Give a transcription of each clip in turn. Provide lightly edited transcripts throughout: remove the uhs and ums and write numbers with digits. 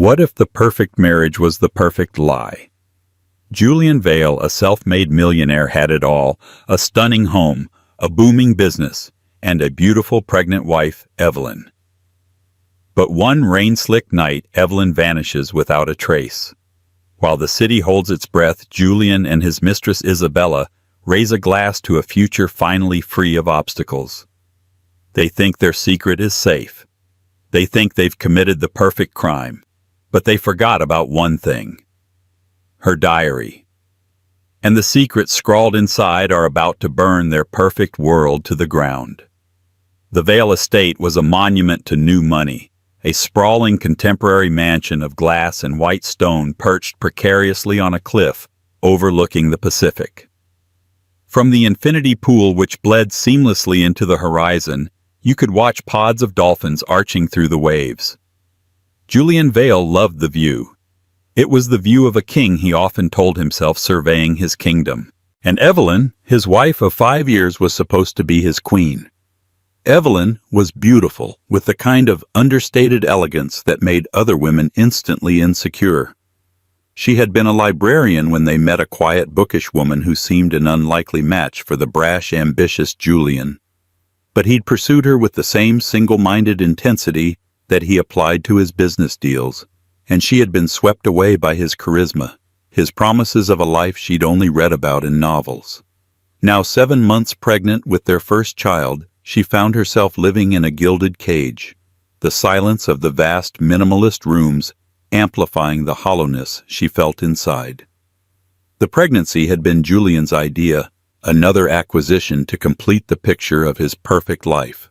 What if the perfect marriage was the perfect lie? Julian Vale, a self-made millionaire, had it all: a stunning home, a booming business, and a beautiful pregnant wife, Evelyn. But one rain-slick night, Evelyn vanishes without a trace. While the city holds its breath, Julian and his mistress Isabella raise a glass to a future finally free of obstacles. They think their secret is safe. They think they've committed the perfect crime. But they forgot about one thing: her diary. And the secrets scrawled inside are about to burn their perfect world to the ground. The Vale estate was a monument to new money, a sprawling contemporary mansion of glass and white stone perched precariously on a cliff overlooking the Pacific. From the infinity pool which bled seamlessly into the horizon, you could watch pods of dolphins arching through the waves. Julian Vale loved the view. It was the view of a king, he often told himself, surveying his kingdom. And Evelyn, his wife of 5 years, was supposed to be his queen. Evelyn was beautiful, with the kind of understated elegance that made other women instantly insecure. She had been a librarian when they met a quiet, bookish woman who seemed an unlikely match for the brash, ambitious Julian. But he'd pursued her with the same single-minded intensity that he applied to his business deals, and she had been swept away by his charisma, his promises of a life she'd only read about in novels. Now 7 months pregnant with their first child, she found herself living in a gilded cage, the silence of the vast minimalist rooms amplifying the hollowness she felt inside. The pregnancy had been Julian's idea, another acquisition to complete the picture of his perfect life.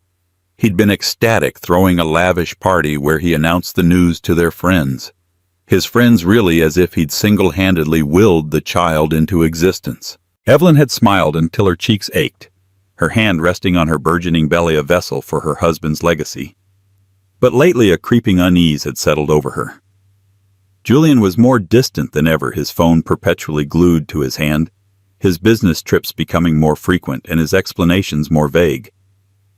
He'd been ecstatic, throwing a lavish party where he announced the news to their friends. His friends really as if he'd single-handedly willed the child into existence. Evelyn had smiled until her cheeks ached, her hand resting on her burgeoning belly, a vessel for her husband's legacy. But lately a creeping unease had settled over her. Julian was more distant than ever, his phone perpetually glued to his hand, his business trips becoming more frequent and his explanations more vague.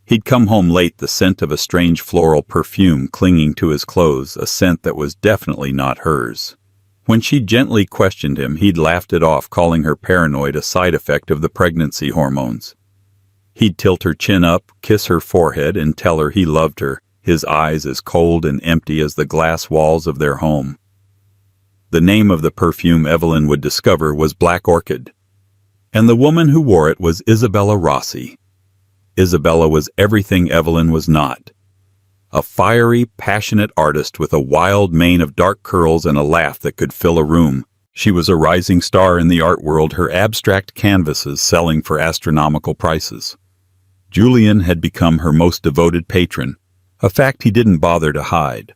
He'd come home late, the scent of a strange floral perfume clinging to his clothes, a scent that was definitely not hers. When she gently questioned him, he'd laughed it off, calling her paranoid, a side effect of the pregnancy hormones. He'd tilt her chin up, kiss her forehead, and tell her he loved her, his eyes as cold and empty as the glass walls of their home. The name of the perfume, Evelyn would discover, was Black Orchid, and the woman who wore it was Isabella Rossi. Isabella was everything Evelyn was not. A fiery, passionate artist with a wild mane of dark curls and a laugh that could fill a room. She was a rising star in the art world, her abstract canvases selling for astronomical prices. Julian had become her most devoted patron, a fact he didn't bother to hide.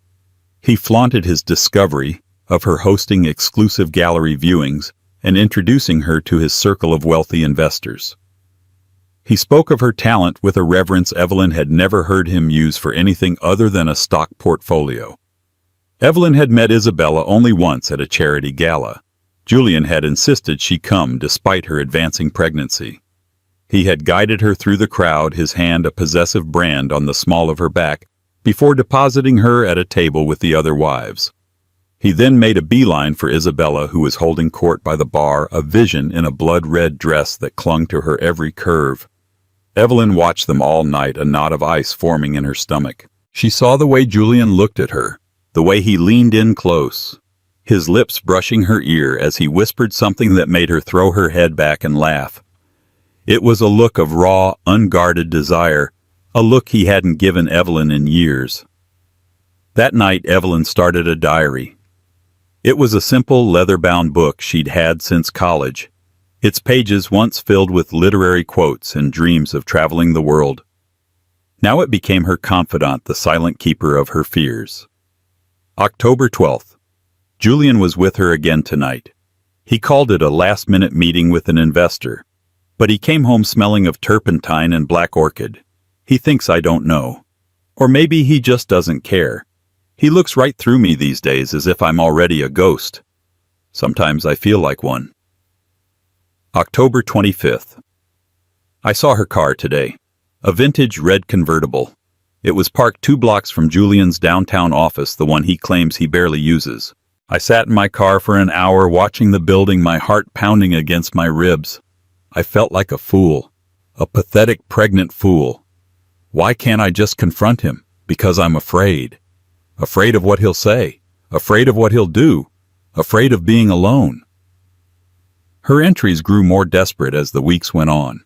He flaunted his discovery of her hosting exclusive gallery viewings and introducing her to his circle of wealthy investors. He spoke of her talent with a reverence Evelyn had never heard him use for anything other than a stock portfolio. Evelyn had met Isabella only once at a charity gala. Julian had insisted she come despite her advancing pregnancy. He had guided her through the crowd, his hand a possessive brand on the small of her back, before depositing her at a table with the other wives. He then made a beeline for Isabella, who was holding court by the bar, a vision in a blood-red dress that clung to her every curve. Evelyn watched them all night, a knot of ice forming in her stomach. She saw the way Julian looked at her, the way he leaned in close, his lips brushing her ear as he whispered something that made her throw her head back and laugh. It was a look of raw, unguarded desire, a look he hadn't given Evelyn in years. That night, Evelyn started a diary. It was a simple, leather-bound book she'd had since college, its pages once filled with literary quotes and dreams of traveling the world. Now it became her confidant, the silent keeper of her fears. October 12th. Julian was with her again tonight. He called it a last-minute meeting with an investor, but he came home smelling of turpentine and Black Orchid. He thinks I don't know. Or maybe he just doesn't care. He looks right through me these days as if I'm already a ghost. Sometimes I feel like one. October 25th. I saw her car today. A vintage red convertible. It was parked 2 blocks from Julian's downtown office, the one he claims he barely uses. I sat in my car for an hour watching the building, my heart pounding against my ribs. I felt like a fool, a pathetic pregnant fool. Why can't I just confront him? Because I'm afraid. Afraid of what he'll say, afraid of what he'll do, afraid of being alone. Her entries grew more desperate as the weeks went on.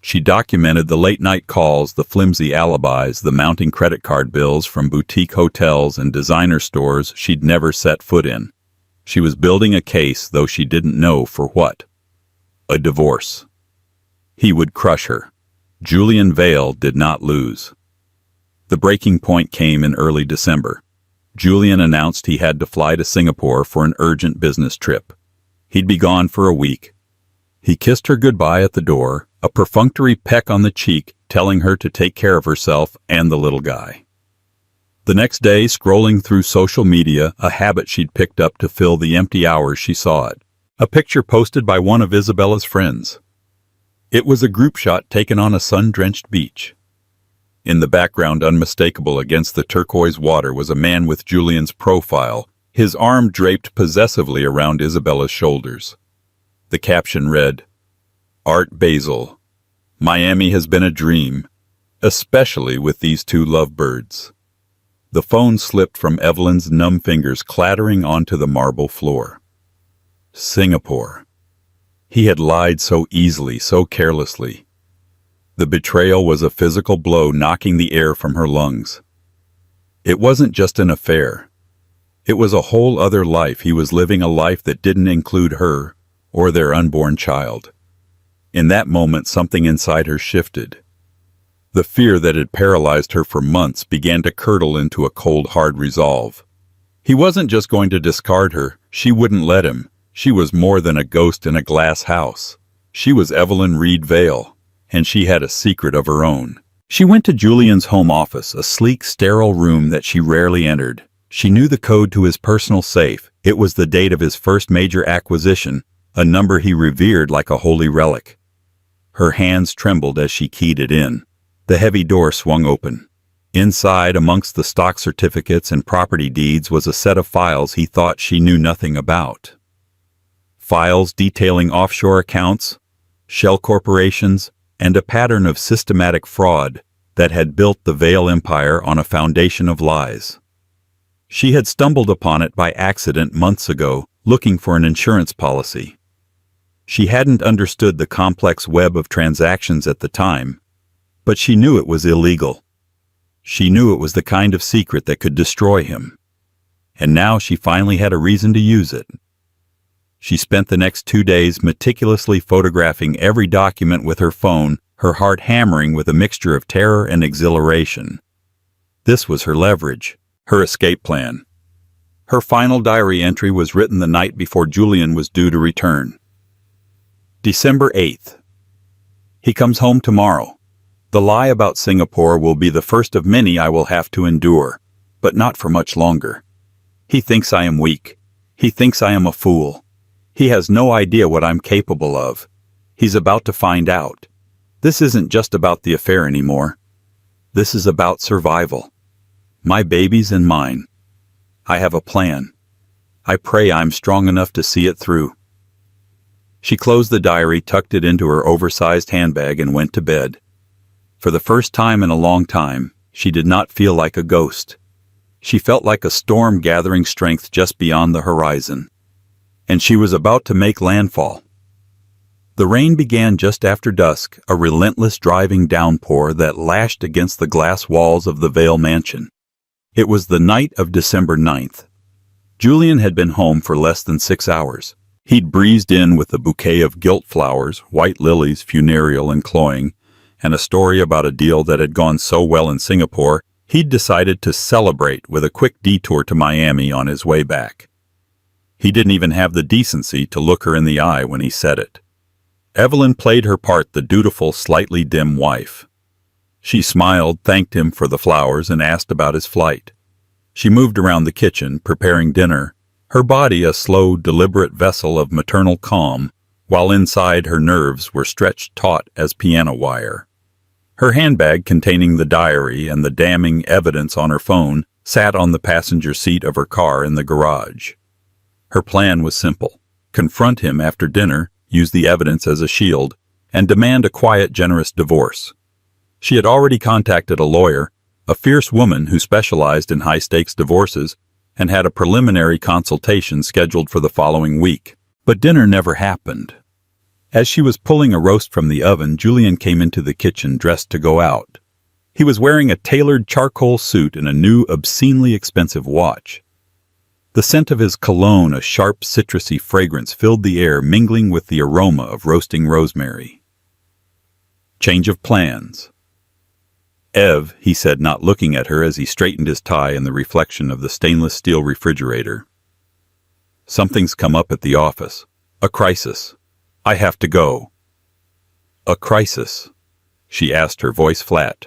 She documented the late-night calls, the flimsy alibis, the mounting credit card bills from boutique hotels and designer stores she'd never set foot in. She was building a case, though she didn't know for what. A divorce. He would crush her. Julian Vale did not lose. The breaking point came in early December. Julian announced he had to fly to Singapore for an urgent business trip. He'd be gone for a week. He kissed her goodbye at the door, a perfunctory peck on the cheek telling her to take care of herself and the little guy. The next day, scrolling through social media, a habit she'd picked up to fill the empty hours she saw it, a picture posted by one of Isabella's friends. It was a group shot taken on a sun-drenched beach. In the background, unmistakable against the turquoise water, was a man with Julian's profile, his arm draped possessively around Isabella's shoulders. The caption read, "Art Basel. Miami has been a dream, especially with these 2 lovebirds." The phone slipped from Evelyn's numb fingers, clattering onto the marble floor. Singapore. He had lied so easily, so carelessly. The betrayal was a physical blow, knocking the air from her lungs. It wasn't just an affair. It was a whole other life. He was living a life that didn't include her or their unborn child. In that moment, something inside her shifted. The fear that had paralyzed her for months began to curdle into a cold, hard resolve. He wasn't just going to discard her. She wouldn't let him. She was more than a ghost in a glass house. She was Evelyn Reed Vale, and she had a secret of her own. She went to Julian's home office, a sleek, sterile room that she rarely entered. She knew the code to his personal safe. It was the date of his first major acquisition, a number he revered like a holy relic. Her hands trembled as she keyed it in. The heavy door swung open. Inside, amongst the stock certificates and property deeds, was a set of files he thought she knew nothing about. Files detailing offshore accounts, shell corporations, and a pattern of systematic fraud that had built the Vale empire on a foundation of lies. She had stumbled upon it by accident months ago, looking for an insurance policy. She hadn't understood the complex web of transactions at the time, but she knew it was illegal. She knew it was the kind of secret that could destroy him. And now she finally had a reason to use it. She spent the next 2 days meticulously photographing every document with her phone, her heart hammering with a mixture of terror and exhilaration. This was her leverage, her escape plan. Her final diary entry was written the night before Julian was due to return. December 8th. He comes home tomorrow. The lie about Singapore will be the first of many I will have to endure, but not for much longer. He thinks I am weak. He thinks I am a fool. He has no idea what I'm capable of. He's about to find out. This isn't just about the affair anymore. This is about survival. My babies and mine. I have a plan. I pray I'm strong enough to see it through. She closed the diary, tucked it into her oversized handbag, and went to bed. For the first time in a long time, she did not feel like a ghost. She felt like a storm gathering strength just beyond the horizon. And she was about to make landfall. The rain began just after dusk, a relentless driving downpour that lashed against the glass walls of the Vale mansion. It was the night of December 9th. Julian had been home for less than 6 hours. He'd breezed in with a bouquet of gilt flowers, white lilies, funereal and cloying, and a story about a deal that had gone so well in Singapore, he'd decided to celebrate with a quick detour to Miami on his way back. He didn't even have the decency to look her in the eye when he said it. Evelyn played her part, the dutiful, slightly dim wife. She smiled, thanked him for the flowers, and asked about his flight. She moved around the kitchen, preparing dinner, her body a slow, deliberate vessel of maternal calm, while inside her nerves were stretched taut as piano wire. Her handbag containing the diary and the damning evidence on her phone sat on the passenger seat of her car in the garage. Her plan was simple: confront him after dinner, use the evidence as a shield, and demand a quiet, generous divorce. She had already contacted a lawyer, a fierce woman who specialized in high-stakes divorces, and had a preliminary consultation scheduled for the following week. But dinner never happened. As she was pulling a roast from the oven, Julian came into the kitchen dressed to go out. He was wearing a tailored charcoal suit and a new, obscenely expensive watch. The scent of his cologne, a sharp, citrusy fragrance, filled the air, mingling with the aroma of roasting rosemary. Change of plans. "Ev," he said, not looking at her as he straightened his tie in the reflection of the stainless steel refrigerator. "Something's come up at the office. A crisis. I have to go." "A crisis?" she asked, her voice flat.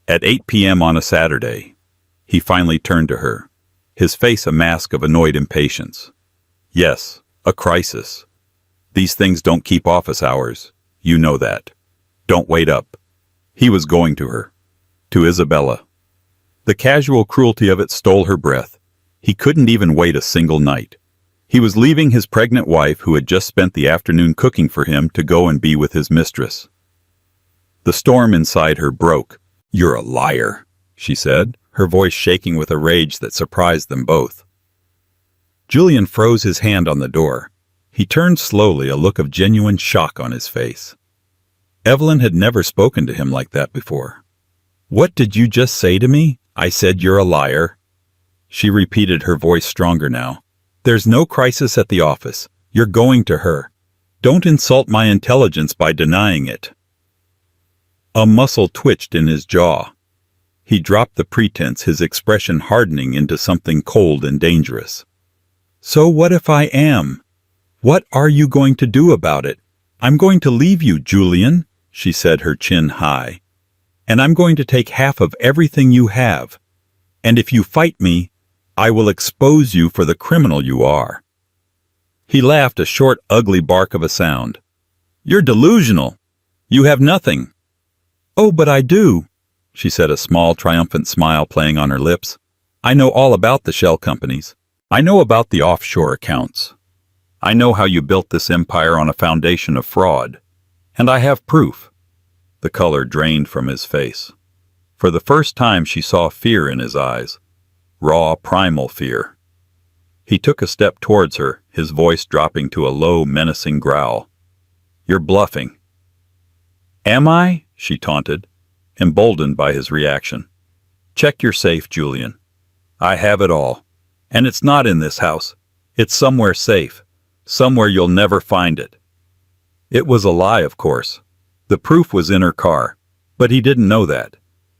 "At 8 p.m. on a Saturday." He finally turned to her, his face a mask of annoyed impatience. "Yes, a crisis. These things don't keep office hours. You know that. Don't wait up." He was going to her. To Isabella. The casual cruelty of it stole her breath. He couldn't even wait a single night. He was leaving his pregnant wife, who had just spent the afternoon cooking for him, to go and be with his mistress. The storm inside her broke. "You're a liar," she said, her voice shaking with a rage that surprised them both. Julian froze his hand on the door. He turned slowly, a look of genuine shock on his face. Evelyn had never spoken to him like that before. "What did you just say to me?" "I said you're a liar." She repeated, her voice stronger now. "There's no crisis at the office. You're going to her. Don't insult my intelligence by denying it." A muscle twitched in his jaw. He dropped the pretense, his expression hardening into something cold and dangerous. "So what if I am? What are you going to do about it?" "I'm going to leave you, Julian," she said, her chin high. "And I'm going to take half of everything you have. And if you fight me, I will expose you for the criminal you are." He laughed, a short, ugly bark of a sound. "You're delusional. You have nothing." "Oh, but I do," she said, a small, triumphant smile playing on her lips. "I know all about the shell companies. I know about the offshore accounts. I know how you built this empire on a foundation of fraud. And I have proof." The color drained from his face. For the first time she saw fear in his eyes. Raw, primal fear. He took a step towards her, his voice dropping to a low, menacing growl. "You're bluffing." "Am I?" she taunted, emboldened by his reaction. "Check your safe, Julian. I have it all. And it's not in this house. It's somewhere safe. Somewhere you'll never find it." It was a lie, of course. The proof was in her car. But he didn't know that.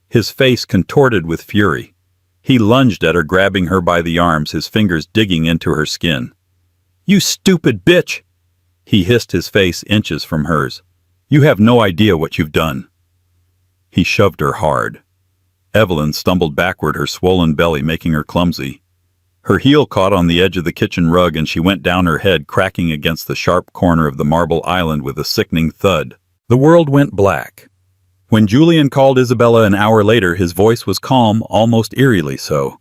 His face contorted with fury. He lunged at her, grabbing her by the arms, his fingers digging into her skin. "You stupid bitch!" He hissed, his face inches from hers. "You have no idea what you've done." He shoved her hard. Evelyn stumbled backward, her swollen belly making her clumsy. Her heel caught on the edge of the kitchen rug and she went down, her head cracking against the sharp corner of the marble island with a sickening thud. The world went black. When Julian called Isabella an hour later, his voice was calm, almost eerily so.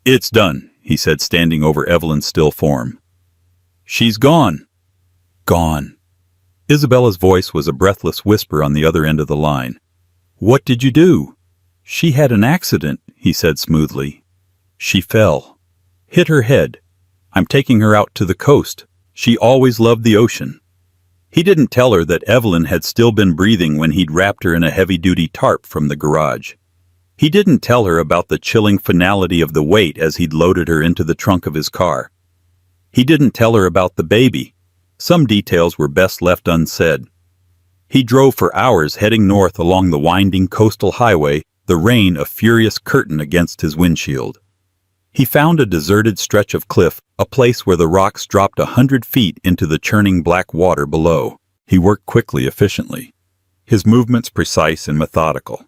"It's done," he said, standing over Evelyn's still form. "She's gone." "Gone." Isabella's voice was a breathless whisper on the other end of the line. "What did you do?" "She had an accident," he said smoothly. "She fell. Hit her head. I'm taking her out to the coast. She always loved the ocean." He didn't tell her that Evelyn had still been breathing when he'd wrapped her in a heavy-duty tarp from the garage. He didn't tell her about the chilling finality of the wait as he'd loaded her into the trunk of his car. He didn't tell her about the baby. Some details were best left unsaid. He drove for hours, heading north along the winding coastal highway, the rain a furious curtain against his windshield. He found a deserted stretch of cliff, a place where the rocks dropped 100 feet into the churning black water below. He worked quickly, efficiently, his movements precise and methodical.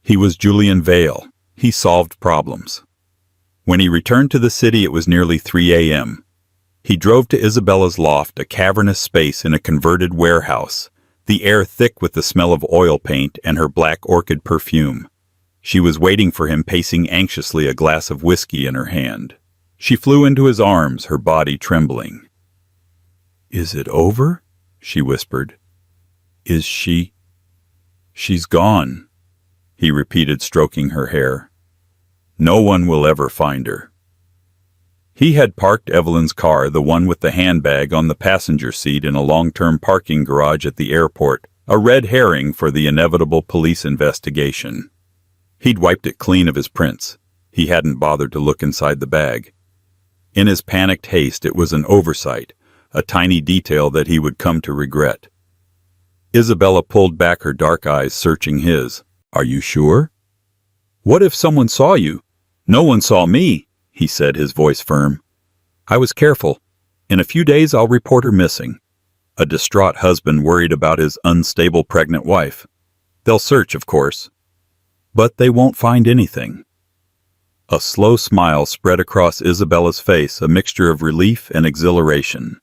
He was Julian Vale. He solved problems. When he returned to the city, it was nearly 3 a.m. He drove to Isabella's loft, a cavernous space in a converted warehouse, the air thick with the smell of oil paint and her black orchid perfume. She was waiting for him, pacing anxiously, a glass of whiskey in her hand. She flew into his arms, her body trembling. "Is it over?" she whispered. "Is she—" "She's gone," he repeated, stroking her hair. "No one will ever find her." He had parked Evelyn's car, the one with the handbag, on the passenger seat in a long-term parking garage at the airport, a red herring for the inevitable police investigation. He'd wiped it clean of his prints. He hadn't bothered to look inside the bag. In his panicked haste, it was an oversight, a tiny detail that he would come to regret. Isabella pulled back, her dark eyes searching his. "Are you sure?" "What if someone saw you?" "No one saw me," he said, his voice firm. "I was careful. In a few days I'll report her missing." A distraught husband worried about his unstable pregnant wife. "They'll search, of course. But they won't find anything." A slow smile spread across Isabella's face, a mixture of relief and exhilaration.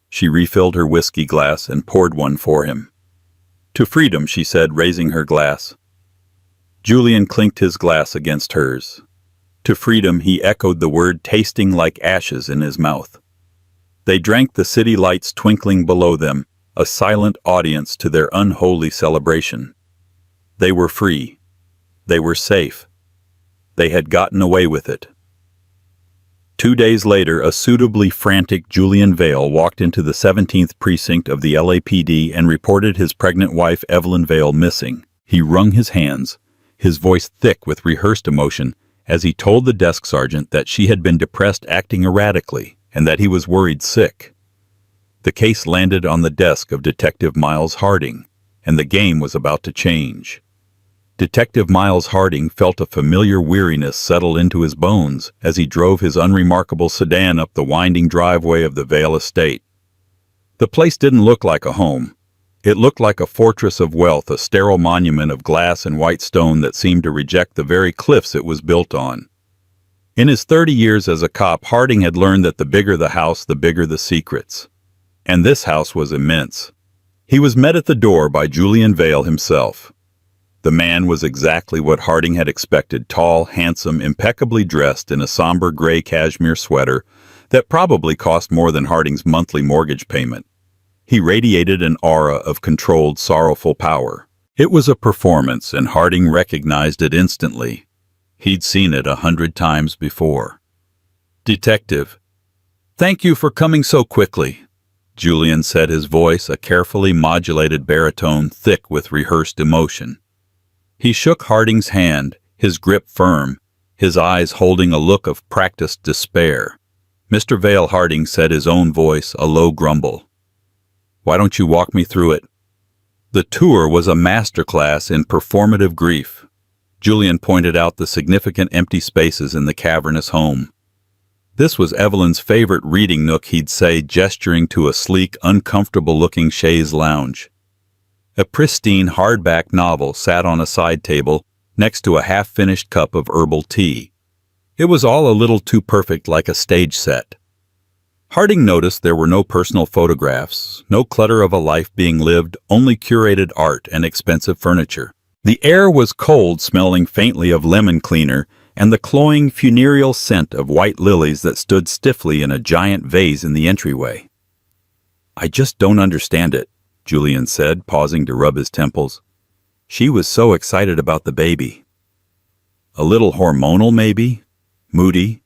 She refilled her whiskey glass and poured one for him. "To freedom," she said, raising her glass. Julian clinked his glass against hers. "To freedom," he echoed the word, tasting like ashes in his mouth. They drank, the city lights twinkling below them, a silent audience to their unholy celebration. They were free. They were safe. They had gotten away with it. 2 days later, a suitably frantic Julian Vale walked into the 17th precinct of the LAPD and reported his pregnant wife, Evelyn Vale, missing. He wrung his hands, his voice thick with rehearsed emotion, as he told the desk sergeant that she had been depressed, acting erratically, and that he was worried sick. The case landed on the desk of Detective Miles Harding, and the game was about to change. Detective Miles Harding felt a familiar weariness settle into his bones as he drove his unremarkable sedan up the winding driveway of the Vale estate. The place didn't look like a home. It looked like a fortress of wealth, a sterile monument of glass and white stone that seemed to reject the very cliffs it was built on. In his 30 years as a cop, Harding had learned that the bigger the house, the bigger the secrets. And this house was immense. He was met at the door by Julian Vale himself. The man was exactly what Harding had expected: tall, handsome, impeccably dressed in a somber gray cashmere sweater that probably cost more than Harding's monthly mortgage payment. He radiated an aura of controlled, sorrowful power. It was a performance, and Harding recognized it instantly. He'd seen it 100 times before. "Detective, thank you for coming so quickly," Julian said, his voice a carefully modulated baritone thick with rehearsed emotion. He shook Harding's hand, his grip firm, his eyes holding a look of practiced despair. "Mr. Vale," Harding said, his own voice a low grumble. "Why don't you walk me through it?" The tour was a masterclass in performative grief. Julian pointed out the significant empty spaces in the cavernous home. This was Evelyn's favorite reading nook, he'd say, gesturing to a sleek, uncomfortable-looking chaise lounge. A pristine hardback novel sat on a side table next to a half-finished cup of herbal tea. It was all a little too perfect, like a stage set. Harding noticed there were no personal photographs, no clutter of a life being lived, only curated art and expensive furniture. The air was cold, smelling faintly of lemon cleaner and the cloying funereal scent of white lilies that stood stiffly in a giant vase in the entryway. "I just don't understand it," Julian said, pausing to rub his temples. "She was so excited about the baby. A little hormonal, maybe? Moody?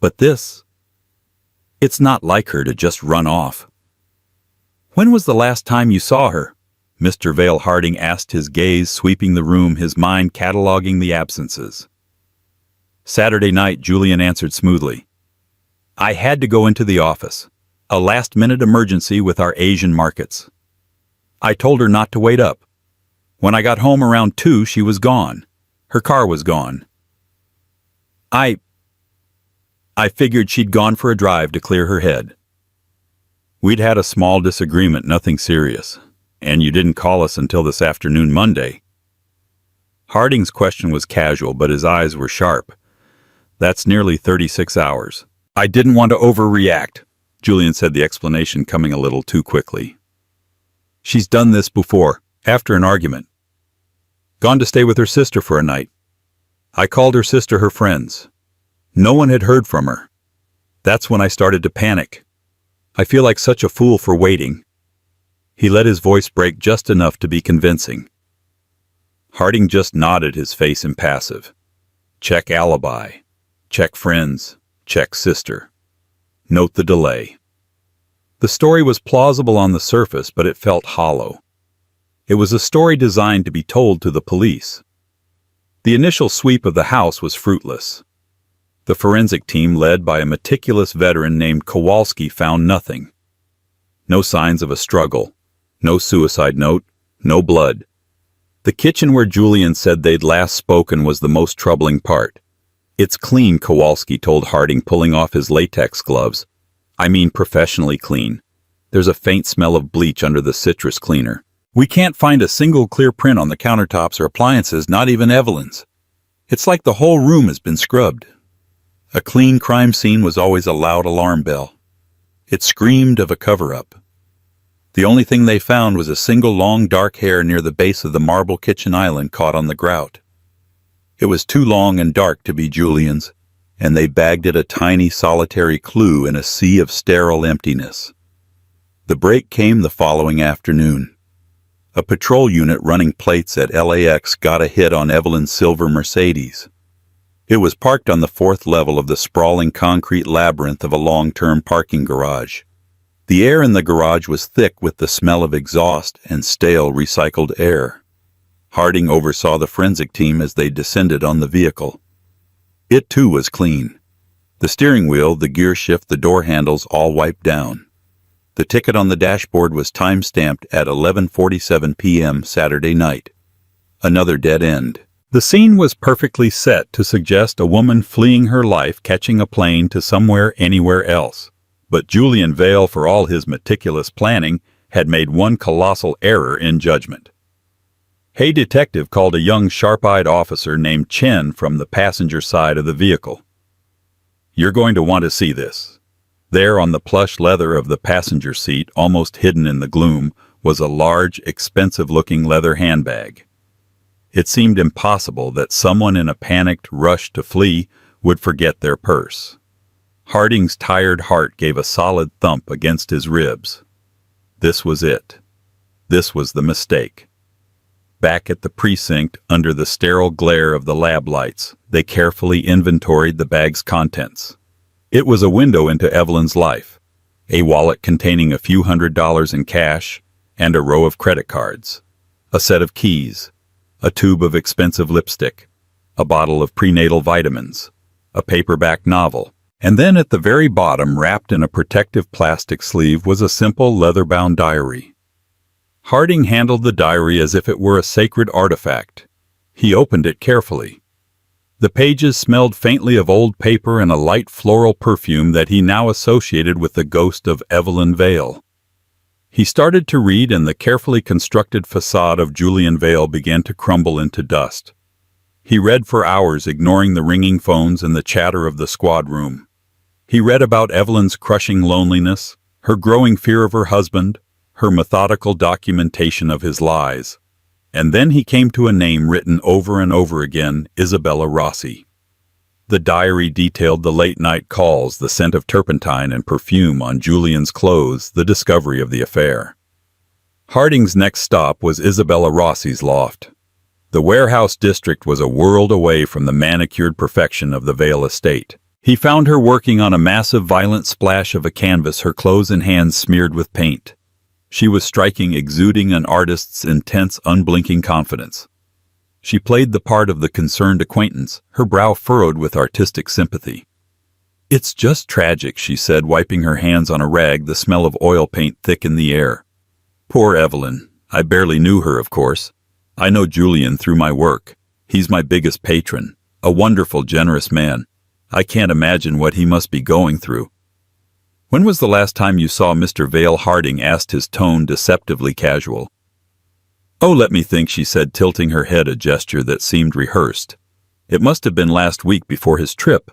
But this... it's not like her to just run off." "When was the last time you saw her?" Mr. Vale Harding asked, his gaze sweeping the room, his mind cataloging the absences. "Saturday night," Julian answered smoothly. "I had to go into the office. A last-minute emergency with our Asian markets. I told her not to wait up. When I got home around 2, she was gone. Her car was gone. I figured she'd gone for a drive to clear her head. We'd had a small disagreement, nothing serious. And you didn't call us until this afternoon, Monday." Harding's question was casual, but his eyes were sharp. "That's nearly 36 hours. I didn't want to overreact," Julian said, the explanation coming a little too quickly. She's done this before, after an argument. Gone to stay with her sister for a night. I called her sister her friends. No one had heard from her. That's when I started to panic. I feel like such a fool for waiting." He let his voice break just enough to be convincing. Harding just nodded, his face impassive. Check alibi. Check friends. Check sister. Note the delay. The story was plausible on the surface, but it felt hollow. It was a story designed to be told to the police. The initial sweep of the house was fruitless. The forensic team, led by a meticulous veteran named Kowalski, found nothing. No signs of a struggle. No suicide note. No blood. The kitchen where Julian said they'd last spoken was the most troubling part. "It's clean," Kowalski told Harding, pulling off his latex gloves. "I mean professionally clean. There's a faint smell of bleach under the citrus cleaner. We can't find a single clear print on the countertops or appliances, not even Evelyn's. It's like the whole room has been scrubbed." A clean crime scene was always a loud alarm bell. It screamed of a cover-up. The only thing they found was a single long dark hair near the base of the marble kitchen island caught on the grout. It was too long and dark to be Julian's, and they bagged it a tiny solitary clue in a sea of sterile emptiness. The break came the following afternoon. A patrol unit running plates at LAX got a hit on Evelyn's silver Mercedes. It was parked on the 4th level of the sprawling concrete labyrinth of a long-term parking garage. The air in the garage was thick with the smell of exhaust and stale recycled air. Harding oversaw the forensic team as they descended on the vehicle. It too was clean. The steering wheel, the gear shift, the door handles all wiped down. The ticket on the dashboard was time-stamped at 11:47 p.m. Saturday night. Another dead end. The scene was perfectly set to suggest a woman fleeing her life, catching a plane to somewhere anywhere else. But Julian Vale, for all his meticulous planning, had made one colossal error in judgment. Hey Detective called a young sharp-eyed officer named Chen from the passenger side of the vehicle. "You're going to want to see this." There on the plush leather of the passenger seat, almost hidden in the gloom, was a large, expensive-looking leather handbag. It seemed impossible that someone in a panicked rush to flee would forget their purse. Harding's tired heart gave a solid thump against his ribs. This was it. This was the mistake. Back at the precinct, under the sterile glare of the lab lights, they carefully inventoried the bag's contents. It was a window into Evelyn's life, a wallet containing a few $100s in cash and a row of credit cards, a set of keys, a tube of expensive lipstick, a bottle of prenatal vitamins, a paperback novel, and then at the very bottom, wrapped in a protective plastic sleeve, was a simple leather-bound diary. Harding handled the diary as if it were a sacred artifact. He opened it carefully. The pages smelled faintly of old paper and a light floral perfume that he now associated with the ghost of Evelyn Vale. He started to read, and the carefully constructed facade of Julian Vale began to crumble into dust. He read for hours, ignoring the ringing phones and the chatter of the squad room. He read about Evelyn's crushing loneliness, her growing fear of her husband, her methodical documentation of his lies. And then he came to a name written over and over again: Isabella Rossi. The diary detailed the late-night calls, the scent of turpentine and perfume on Julian's clothes, the discovery of the affair. Harding's next stop was Isabella Rossi's loft. The warehouse district was a world away from the manicured perfection of the Vale estate. He found her working on a massive violent splash of a canvas, her clothes and hands smeared with paint. She was striking, exuding an artist's intense, unblinking confidence. She played the part of the concerned acquaintance, her brow furrowed with artistic sympathy. "It's just tragic," she said, wiping her hands on a rag, the smell of oil paint thick in the air. "Poor Evelyn. I barely knew her, of course. I know Julian through my work. He's my biggest patron, a wonderful, generous man. I can't imagine what he must be going through." "When was the last time you saw Mr. Vale?" Harding asked, his tone deceptively casual. "Oh, let me think," she said, tilting her head, a gesture that seemed rehearsed. "It must have been last week before his trip.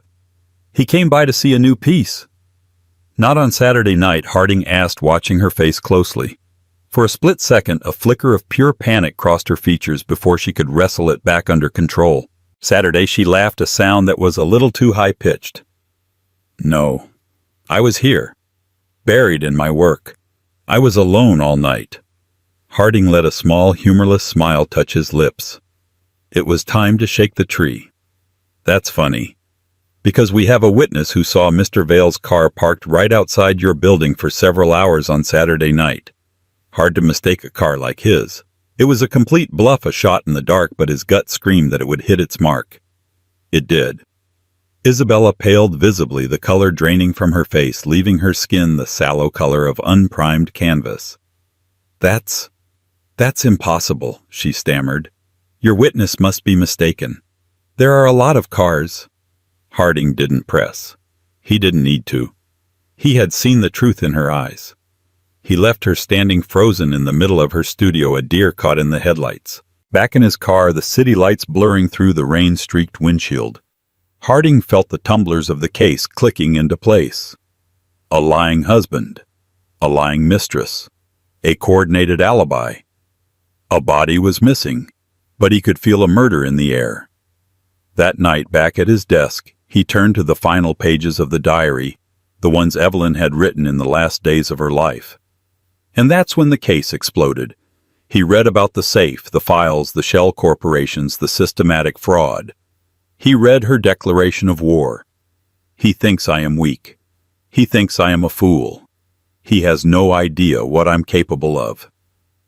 He came by to see a new piece." "Not on Saturday night?" Harding asked, watching her face closely. For a split second, a flicker of pure panic crossed her features before she could wrestle it back under control. Saturday, she laughed a sound that was a little too high-pitched. No, I was here, buried in my work. I was alone all night. Harding let a small, humorless smile touch his lips. It was time to shake the tree. That's funny, because we have a witness who saw Mr. Vale's car parked right outside your building for several hours on Saturday night. Hard to mistake a car like his. It was a complete bluff, a shot in the dark, but his gut screamed that it would hit its mark. It did. Isabella paled visibly, the color draining from her face, leaving her skin the sallow color of unprimed canvas. That's impossible, she stammered. Your witness must be mistaken. There are a lot of cars. Harding didn't press. He didn't need to. He had seen the truth in her eyes. He left her standing frozen in the middle of her studio, a deer caught in the headlights. Back in his car, the city lights blurring through the rain-streaked windshield. Harding felt the tumblers of the case clicking into place. A lying husband. A lying mistress. A coordinated alibi. A body was missing, but he could feel a murder in the air. That night, back at his desk, he turned to the final pages of the diary, the ones Evelyn had written in the last days of her life. And that's when the case exploded. He read about the safe, the files, the shell corporations, the systematic fraud. He read her declaration of war. He thinks I am weak. He thinks I am a fool. He has no idea what I'm capable of.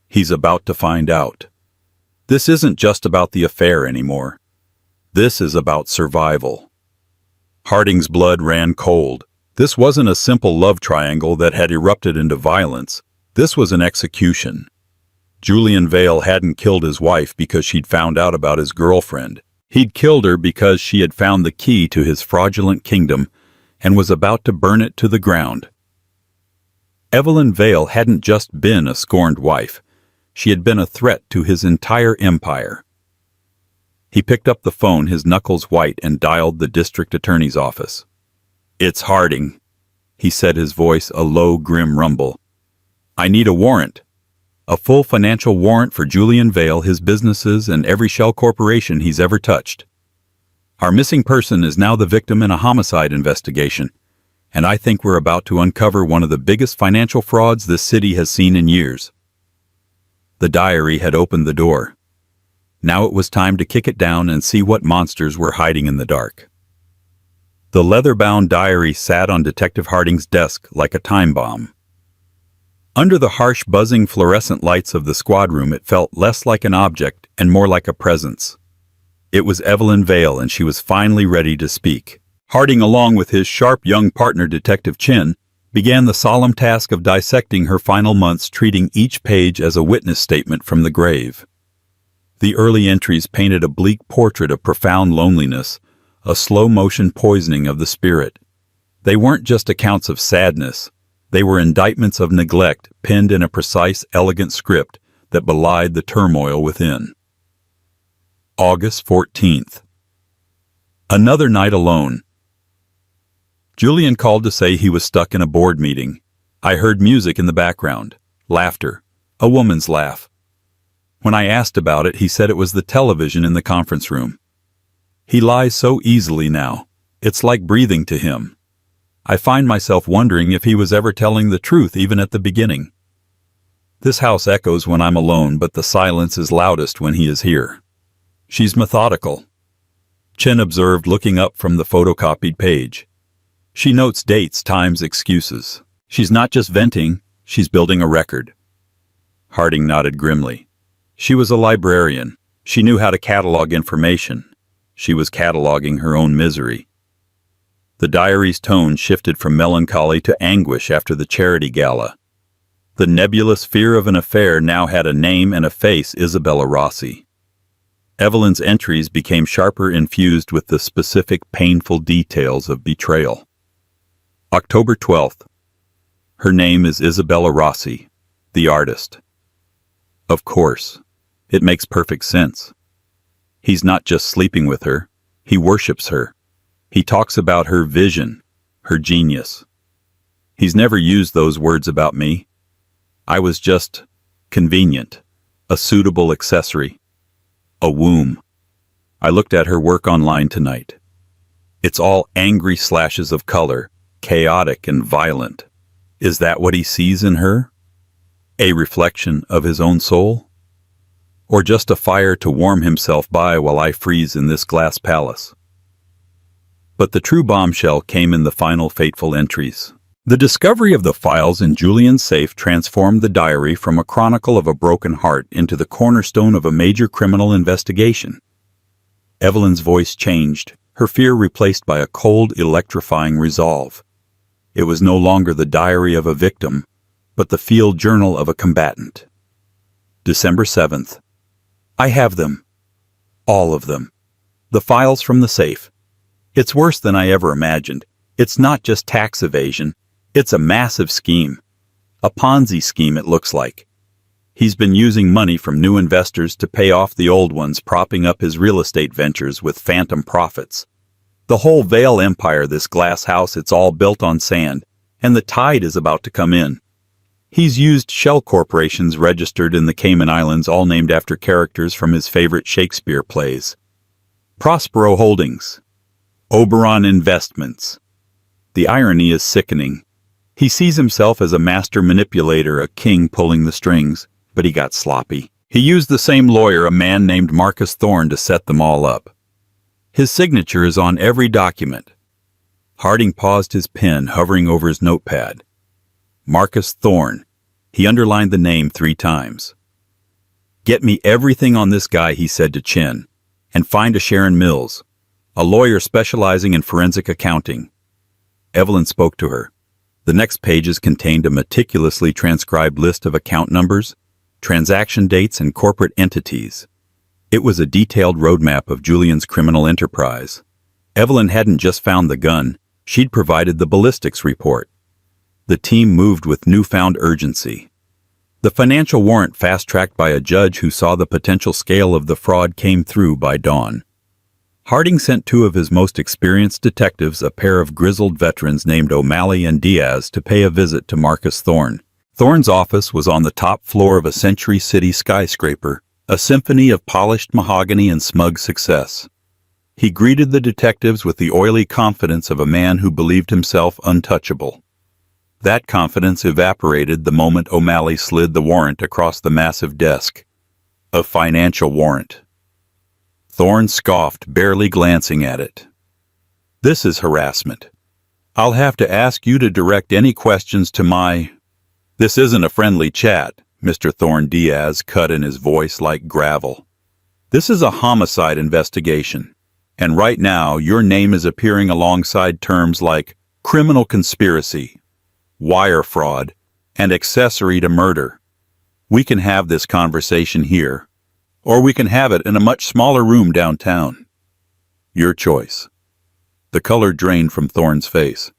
He's about to find out. This isn't just about the affair anymore. This is about survival. Harding's blood ran cold. This wasn't a simple love triangle that had erupted into violence. This was an execution. Julian Vale hadn't killed his wife because she'd found out about his girlfriend. He'd killed her because she had found the key to his fraudulent kingdom and was about to burn it to the ground. Evelyn Vale hadn't just been a scorned wife. She had been a threat to his entire empire. He picked up the phone, his knuckles white, and dialed the district attorney's office. "It's Harding," he said, his voice a low, grim rumble. "I need a warrant. A full financial warrant for Julian Vale, his businesses, and every shell corporation he's ever touched. Our missing person is now the victim in a homicide investigation, and I think we're about to uncover one of the biggest financial frauds this city has seen in years." The diary had opened the door. Now it was time to kick it down and see what monsters were hiding in the dark. The leather-bound diary sat on Detective Harding's desk like a time bomb. Under the harsh, buzzing fluorescent lights of the squad room, it felt less like an object and more like a presence. It was Evelyn Vale, and she was finally ready to speak. Harding, along with his sharp young partner, Detective Chin, began the solemn task of dissecting her final months, treating each page as a witness statement from the grave. The early entries painted a bleak portrait of profound loneliness, a slow-motion poisoning of the spirit. They weren't just accounts of sadness. They were indictments of neglect, penned in a precise, elegant script that belied the turmoil within. August 14th. Another night alone. Julian called to say he was stuck in a board meeting. I heard music in the background, laughter, a woman's laugh. When I asked about it, he said it was the television in the conference room. He lies so easily now. It's like breathing to him. I find myself wondering if he was ever telling the truth even at the beginning. This house echoes when I'm alone, but the silence is loudest when he is here. She's methodical. Chen observed, looking up from the photocopied page. She notes dates, times, excuses. She's not just venting, she's building a record. Harding nodded grimly. She was a librarian. She knew how to catalog information. She was cataloging her own misery. The diary's tone shifted from melancholy to anguish after the charity gala. The nebulous fear of an affair now had a name and a face: Isabella Rossi. Evelyn's entries became sharper, infused with the specific, painful details of betrayal. October 12th. Her name is Isabella Rossi, the artist. Of course, it makes perfect sense. He's not just sleeping with her, he worships her. He talks about her vision, her genius. He's never used those words about me. I was just Convenient. A suitable accessory. A womb. I looked at her work online tonight. It's all angry slashes of color, chaotic and violent. Is that what he sees in her? A reflection of his own soul? Or just a fire to warm himself by while I freeze in this glass palace? But the true bombshell came in the final fateful entries. The discovery of the files in Julian's safe transformed the diary from a chronicle of a broken heart into the cornerstone of a major criminal investigation. Evelyn's voice changed, her fear replaced by a cold, electrifying resolve. It was no longer the diary of a victim, but the field journal of a combatant. December 7th. I have them. All of them. The files from the safe. It's worse than I ever imagined. It's not just tax evasion. It's a massive scheme. A Ponzi scheme, it looks like. He's been using money from new investors to pay off the old ones, propping up his real estate ventures with phantom profits. The whole Vale empire, this glass house, it's all built on sand, and the tide is about to come in. He's used shell corporations registered in the Cayman Islands, all named after characters from his favorite Shakespeare plays. Prospero Holdings. Oberon Investments. The irony is sickening. He sees himself as a master manipulator, a king pulling the strings, but he got sloppy. He used the same lawyer, a man named Marcus Thorne, to set them all up. His signature is on every document. Harding paused his pen, hovering over his notepad. Marcus Thorne. He underlined the name 3 times. Get me everything on this guy, he said to Chen, and find a Sharon Mills, a lawyer specializing in forensic accounting. Evelyn spoke to her. The next pages contained a meticulously transcribed list of account numbers, transaction dates, and corporate entities. It was a detailed roadmap of Julian's criminal enterprise. Evelyn hadn't just found the gun, she'd provided the ballistics report. The team moved with newfound urgency. The financial warrant fast-tracked by a judge who saw the potential scale of the fraud came through by dawn. Harding sent 2 of his most experienced detectives, a pair of grizzled veterans named O'Malley and Diaz, to pay a visit to Marcus Thorne. Thorne's office was on the top floor of a Century City skyscraper, a symphony of polished mahogany and smug success. He greeted the detectives with the oily confidence of a man who believed himself untouchable. That confidence evaporated the moment O'Malley slid the warrant across the massive desk. A financial warrant. Thorne scoffed, barely glancing at it. This is harassment. I'll have to ask you to direct any questions to my... This isn't a friendly chat, Mr. Thorne. Diaz cut in his voice like gravel. This is a homicide investigation, and right now your name is appearing alongside terms like criminal conspiracy, wire fraud, and accessory to murder. We can have this conversation here, or we can have it in a much smaller room downtown. Your choice. The color drained from Thorne's face.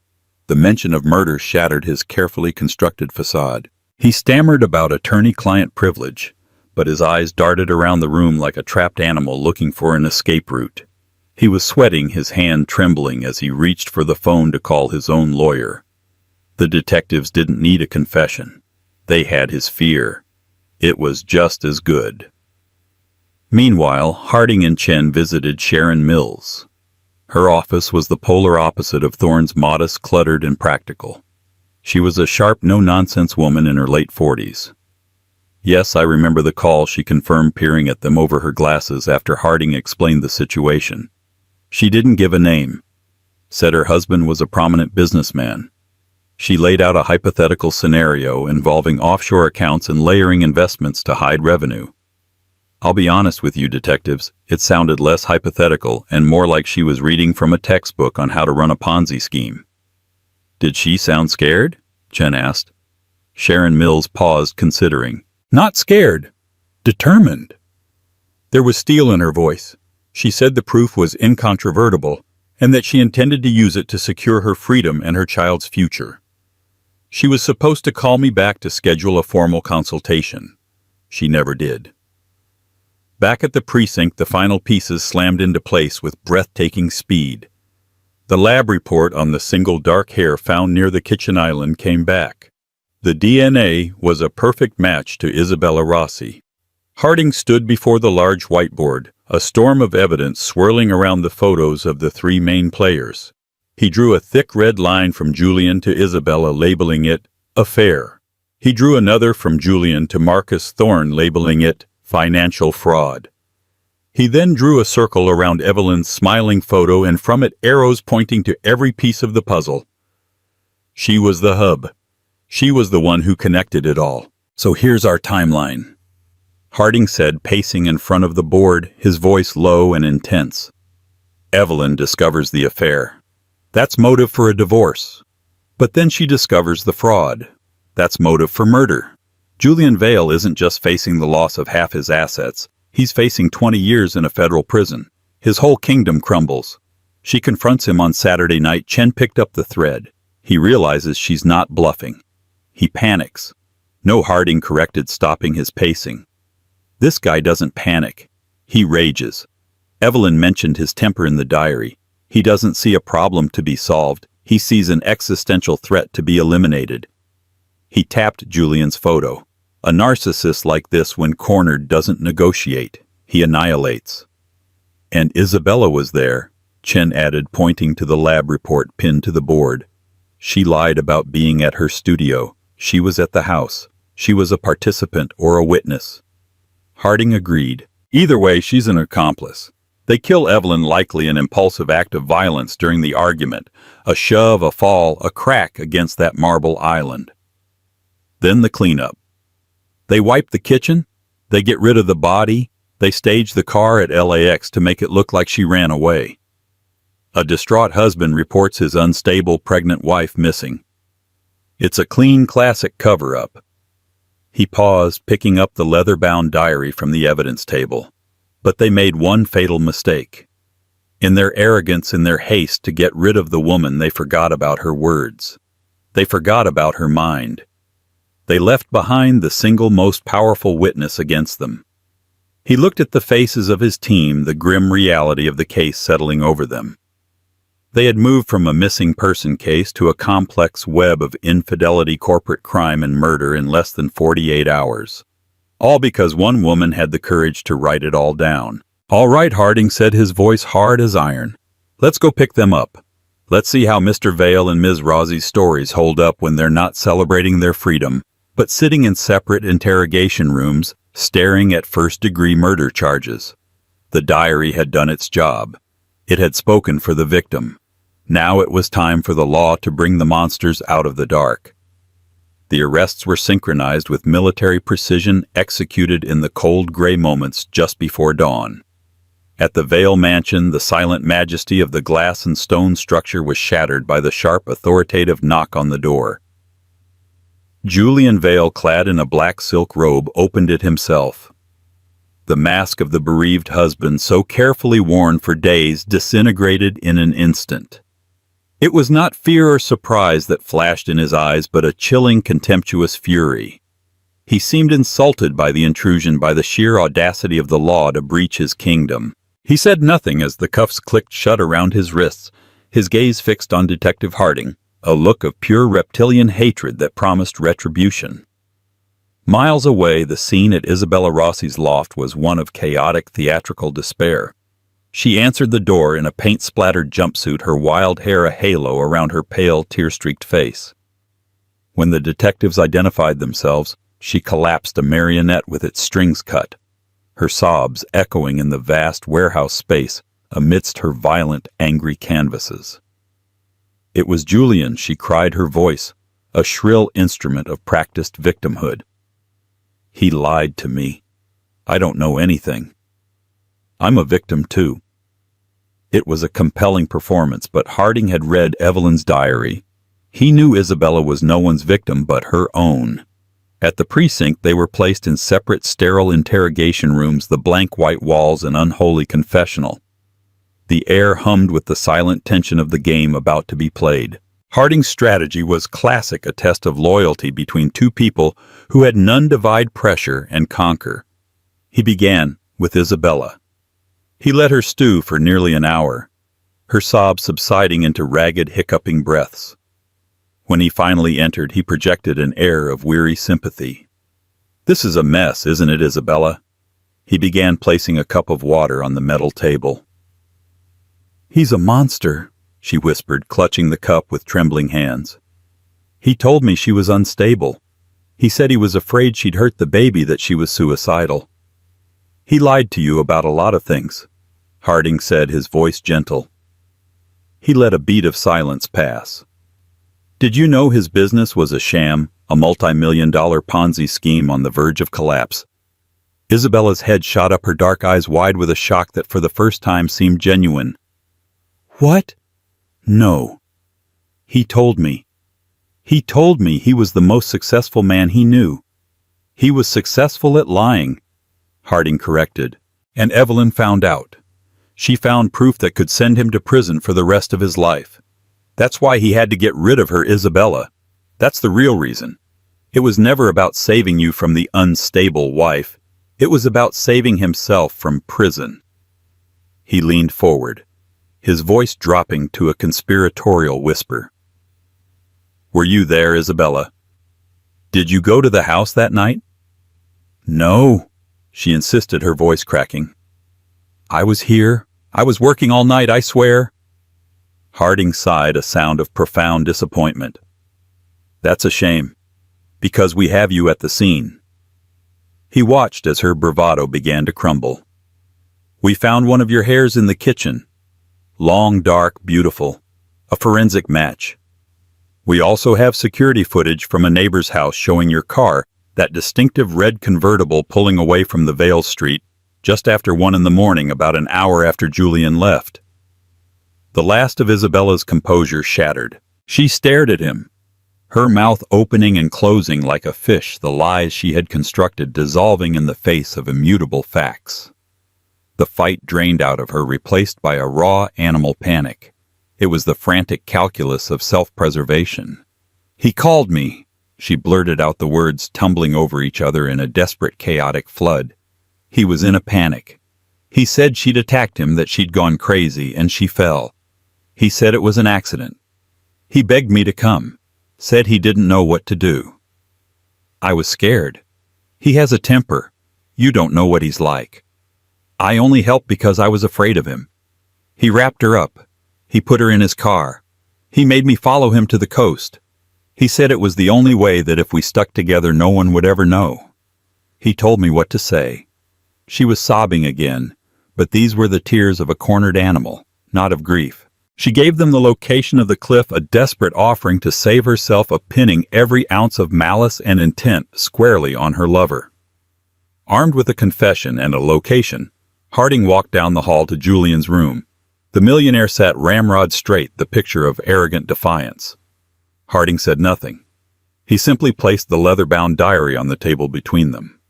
The mention of murder shattered his carefully constructed facade. He stammered about attorney-client privilege, but his eyes darted around the room like a trapped animal looking for an escape route. He was sweating, his hand trembling as he reached for the phone to call his own lawyer. The detectives didn't need a confession. They had his fear. It was just as good. Meanwhile, Harding and Chen visited Sharon Mills. Her office was the polar opposite of Thorne's modest, cluttered, and practical. She was a sharp, no-nonsense woman in her late 40s. Yes, I remember the call, she confirmed, peering at them over her glasses after Harding explained the situation. She didn't give a name. Said her husband was a prominent businessman. She laid out a hypothetical scenario involving offshore accounts and layering investments to hide revenue. I'll be honest with you, detectives, it sounded less hypothetical and more like she was reading from a textbook on how to run a Ponzi scheme. Did she sound scared? Chen asked. Sharon Mills paused, considering. Not scared. Determined. There was steel in her voice. She said the proof was incontrovertible and that she intended to use it to secure her freedom and her child's future. She was supposed to call me back to schedule a formal consultation. She never did. Back at the precinct, the final pieces slammed into place with breathtaking speed. The lab report on the single dark hair found near the kitchen island came back. The DNA was a perfect match to Isabella Rossi. Harding stood before the large whiteboard, a storm of evidence swirling around the photos of the three main players. He drew a thick red line from Julian to Isabella, labeling it affair. He drew another from Julian to Marcus Thorne, labeling it financial fraud. He then drew a circle around Evelyn's smiling photo, and from it arrows pointing to every piece of the puzzle. She was the hub. She was the one who connected it all. So here's our timeline, Harding said, pacing in front of the board, his voice low and intense. Evelyn discovers the affair. That's motive for a divorce. But then she discovers the fraud. That's motive for murder. Julian Vale isn't just facing the loss of half his assets. He's facing 20 years in a federal prison. His whole kingdom crumbles. She confronts him on Saturday night. Chen picked up the thread. He realizes she's not bluffing. He panics. No, Harding corrected, stopping his pacing. This guy doesn't panic. He rages. Evelyn mentioned his temper in the diary. He doesn't see a problem to be solved. He sees an existential threat to be eliminated. He tapped Julian's photo. A narcissist like this, when cornered, doesn't negotiate. He annihilates. And Isabella was there, Chen added, pointing to the lab report pinned to the board. She lied about being at her studio. She was at the house. She was a participant or a witness. Harding agreed. Either way, she's an accomplice. They kill Evelyn, likely an impulsive act of violence during the argument, a shove, a fall, a crack against that marble island. Then the cleanup. They wipe the kitchen, they get rid of the body, they stage the car at LAX to make it look like she ran away. A distraught husband reports his unstable pregnant wife missing. It's a clean, classic cover-up. He paused, picking up the leather-bound diary from the evidence table. But they made one fatal mistake. In their arrogance, in their haste to get rid of the woman, they forgot about her words. They forgot about her mind. They left behind the single most powerful witness against them. He looked at the faces of his team, the grim reality of the case settling over them. They had moved from a missing person case to a complex web of infidelity, corporate crime, and murder in less than 48 hours. All because one woman had the courage to write it all down. All right, Harding said, his voice hard as iron. Let's go pick them up. Let's see how Mr. Vale and Ms. Rossi's stories hold up when they're not celebrating their freedom, but sitting in separate interrogation rooms, staring at first-degree murder charges. The diary had done its job. It had spoken for the victim. Now it was time for the law to bring the monsters out of the dark. The arrests were synchronized with military precision, executed in the cold gray moments just before dawn. At the Vale mansion, the silent majesty of the glass and stone structure was shattered by the sharp, authoritative knock on the door. Julian Vale, clad in a black silk robe, opened it himself. The mask of the bereaved husband, so carefully worn for days, disintegrated in an instant. It was not fear or surprise that flashed in his eyes, but a chilling, contemptuous fury. He seemed insulted by the intrusion, by the sheer audacity of the law to breach his kingdom. He said nothing as the cuffs clicked shut around his wrists, his gaze fixed on Detective Harding, a look of pure reptilian hatred that promised retribution. Miles away, the scene at Isabella Rossi's loft was one of chaotic, theatrical despair. She answered the door in a paint-splattered jumpsuit, her wild hair a halo around her pale, tear-streaked face. When the detectives identified themselves, she collapsed, a marionette with its strings cut, her sobs echoing in the vast warehouse space amidst her violent, angry canvases. It was Julian, she cried, her voice a shrill instrument of practiced victimhood. He lied to me. I don't know anything. I'm a victim, too. It was a compelling performance, but Harding had read Evelyn's diary. He knew Isabella was no one's victim but her own. At the precinct, they were placed in separate, sterile interrogation rooms, the blank white walls an unholy confessional. The air hummed with the silent tension of the game about to be played. Harding's strategy was classic, a test of loyalty between two people who had none divide, pressure, and conquer. He began with Isabella. He let her stew for nearly an hour, her sobs subsiding into ragged, hiccuping breaths. When he finally entered, he projected an air of weary sympathy. "This is a mess, isn't it, Isabella?" He began placing a cup of water on the metal table. "He's a monster," she whispered, clutching the cup with trembling hands. "He told me she was unstable. He said he was afraid she'd hurt the baby, that she was suicidal. He lied to you about a lot of things," Harding said, his voice gentle. He let a beat of silence pass. "Did you know his business was a sham, a multi-million-dollar Ponzi scheme on the verge of collapse?" Isabella's head shot up, her dark eyes wide with a shock that for the first time seemed genuine. "What?" "No. He told me. He told me he was the most successful man he knew. He was successful at lying," Harding corrected. "And Evelyn found out. She found proof that could send him to prison for the rest of his life. That's why he had to get rid of her, Isabella. That's the real reason. It was never about saving you from the unstable wife. It was about saving himself from prison." He leaned forward, his voice dropping to a conspiratorial whisper. "Were you there, Isabella? Did you go to the house that night?" "No," she insisted, her voice cracking. "I was here. I was working all night, I swear." Harding sighed, a sound of profound disappointment. "That's a shame, because we have you at the scene." He watched as her bravado began to crumble. "We found one of your hairs in the kitchen. Long, dark, beautiful. A forensic match. We also have security footage from a neighbor's house showing your car, that distinctive red convertible, pulling away from the Vale Street just after 1 a.m, about an hour after Julian left." The last of Isabella's composure shattered. She stared at him, her mouth opening and closing like a fish, the lies she had constructed dissolving in the face of immutable facts. The fight drained out of her, replaced by a raw animal panic. It was the frantic calculus of self-preservation. "He called me," she blurted out, the words tumbling over each other in a desperate, chaotic flood. "He was in a panic. He said she'd attacked him, that she'd gone crazy, and she fell. He said it was an accident. He begged me to come, said he didn't know what to do. I was scared. He has a temper. You don't know what he's like. I only helped because I was afraid of him. He wrapped her up. He put her in his car. He made me follow him to the coast. He said it was the only way, that if we stuck together no one would ever know. He told me what to say." She was sobbing again, but these were the tears of a cornered animal, not of grief. She gave them the location of the cliff, a desperate offering to save herself, of pinning every ounce of malice and intent squarely on her lover. Armed with a confession and a location, Harding walked down the hall to Julian's room. The millionaire sat ramrod straight, the picture of arrogant defiance. Harding said nothing. He simply placed the leather-bound diary on the table between them.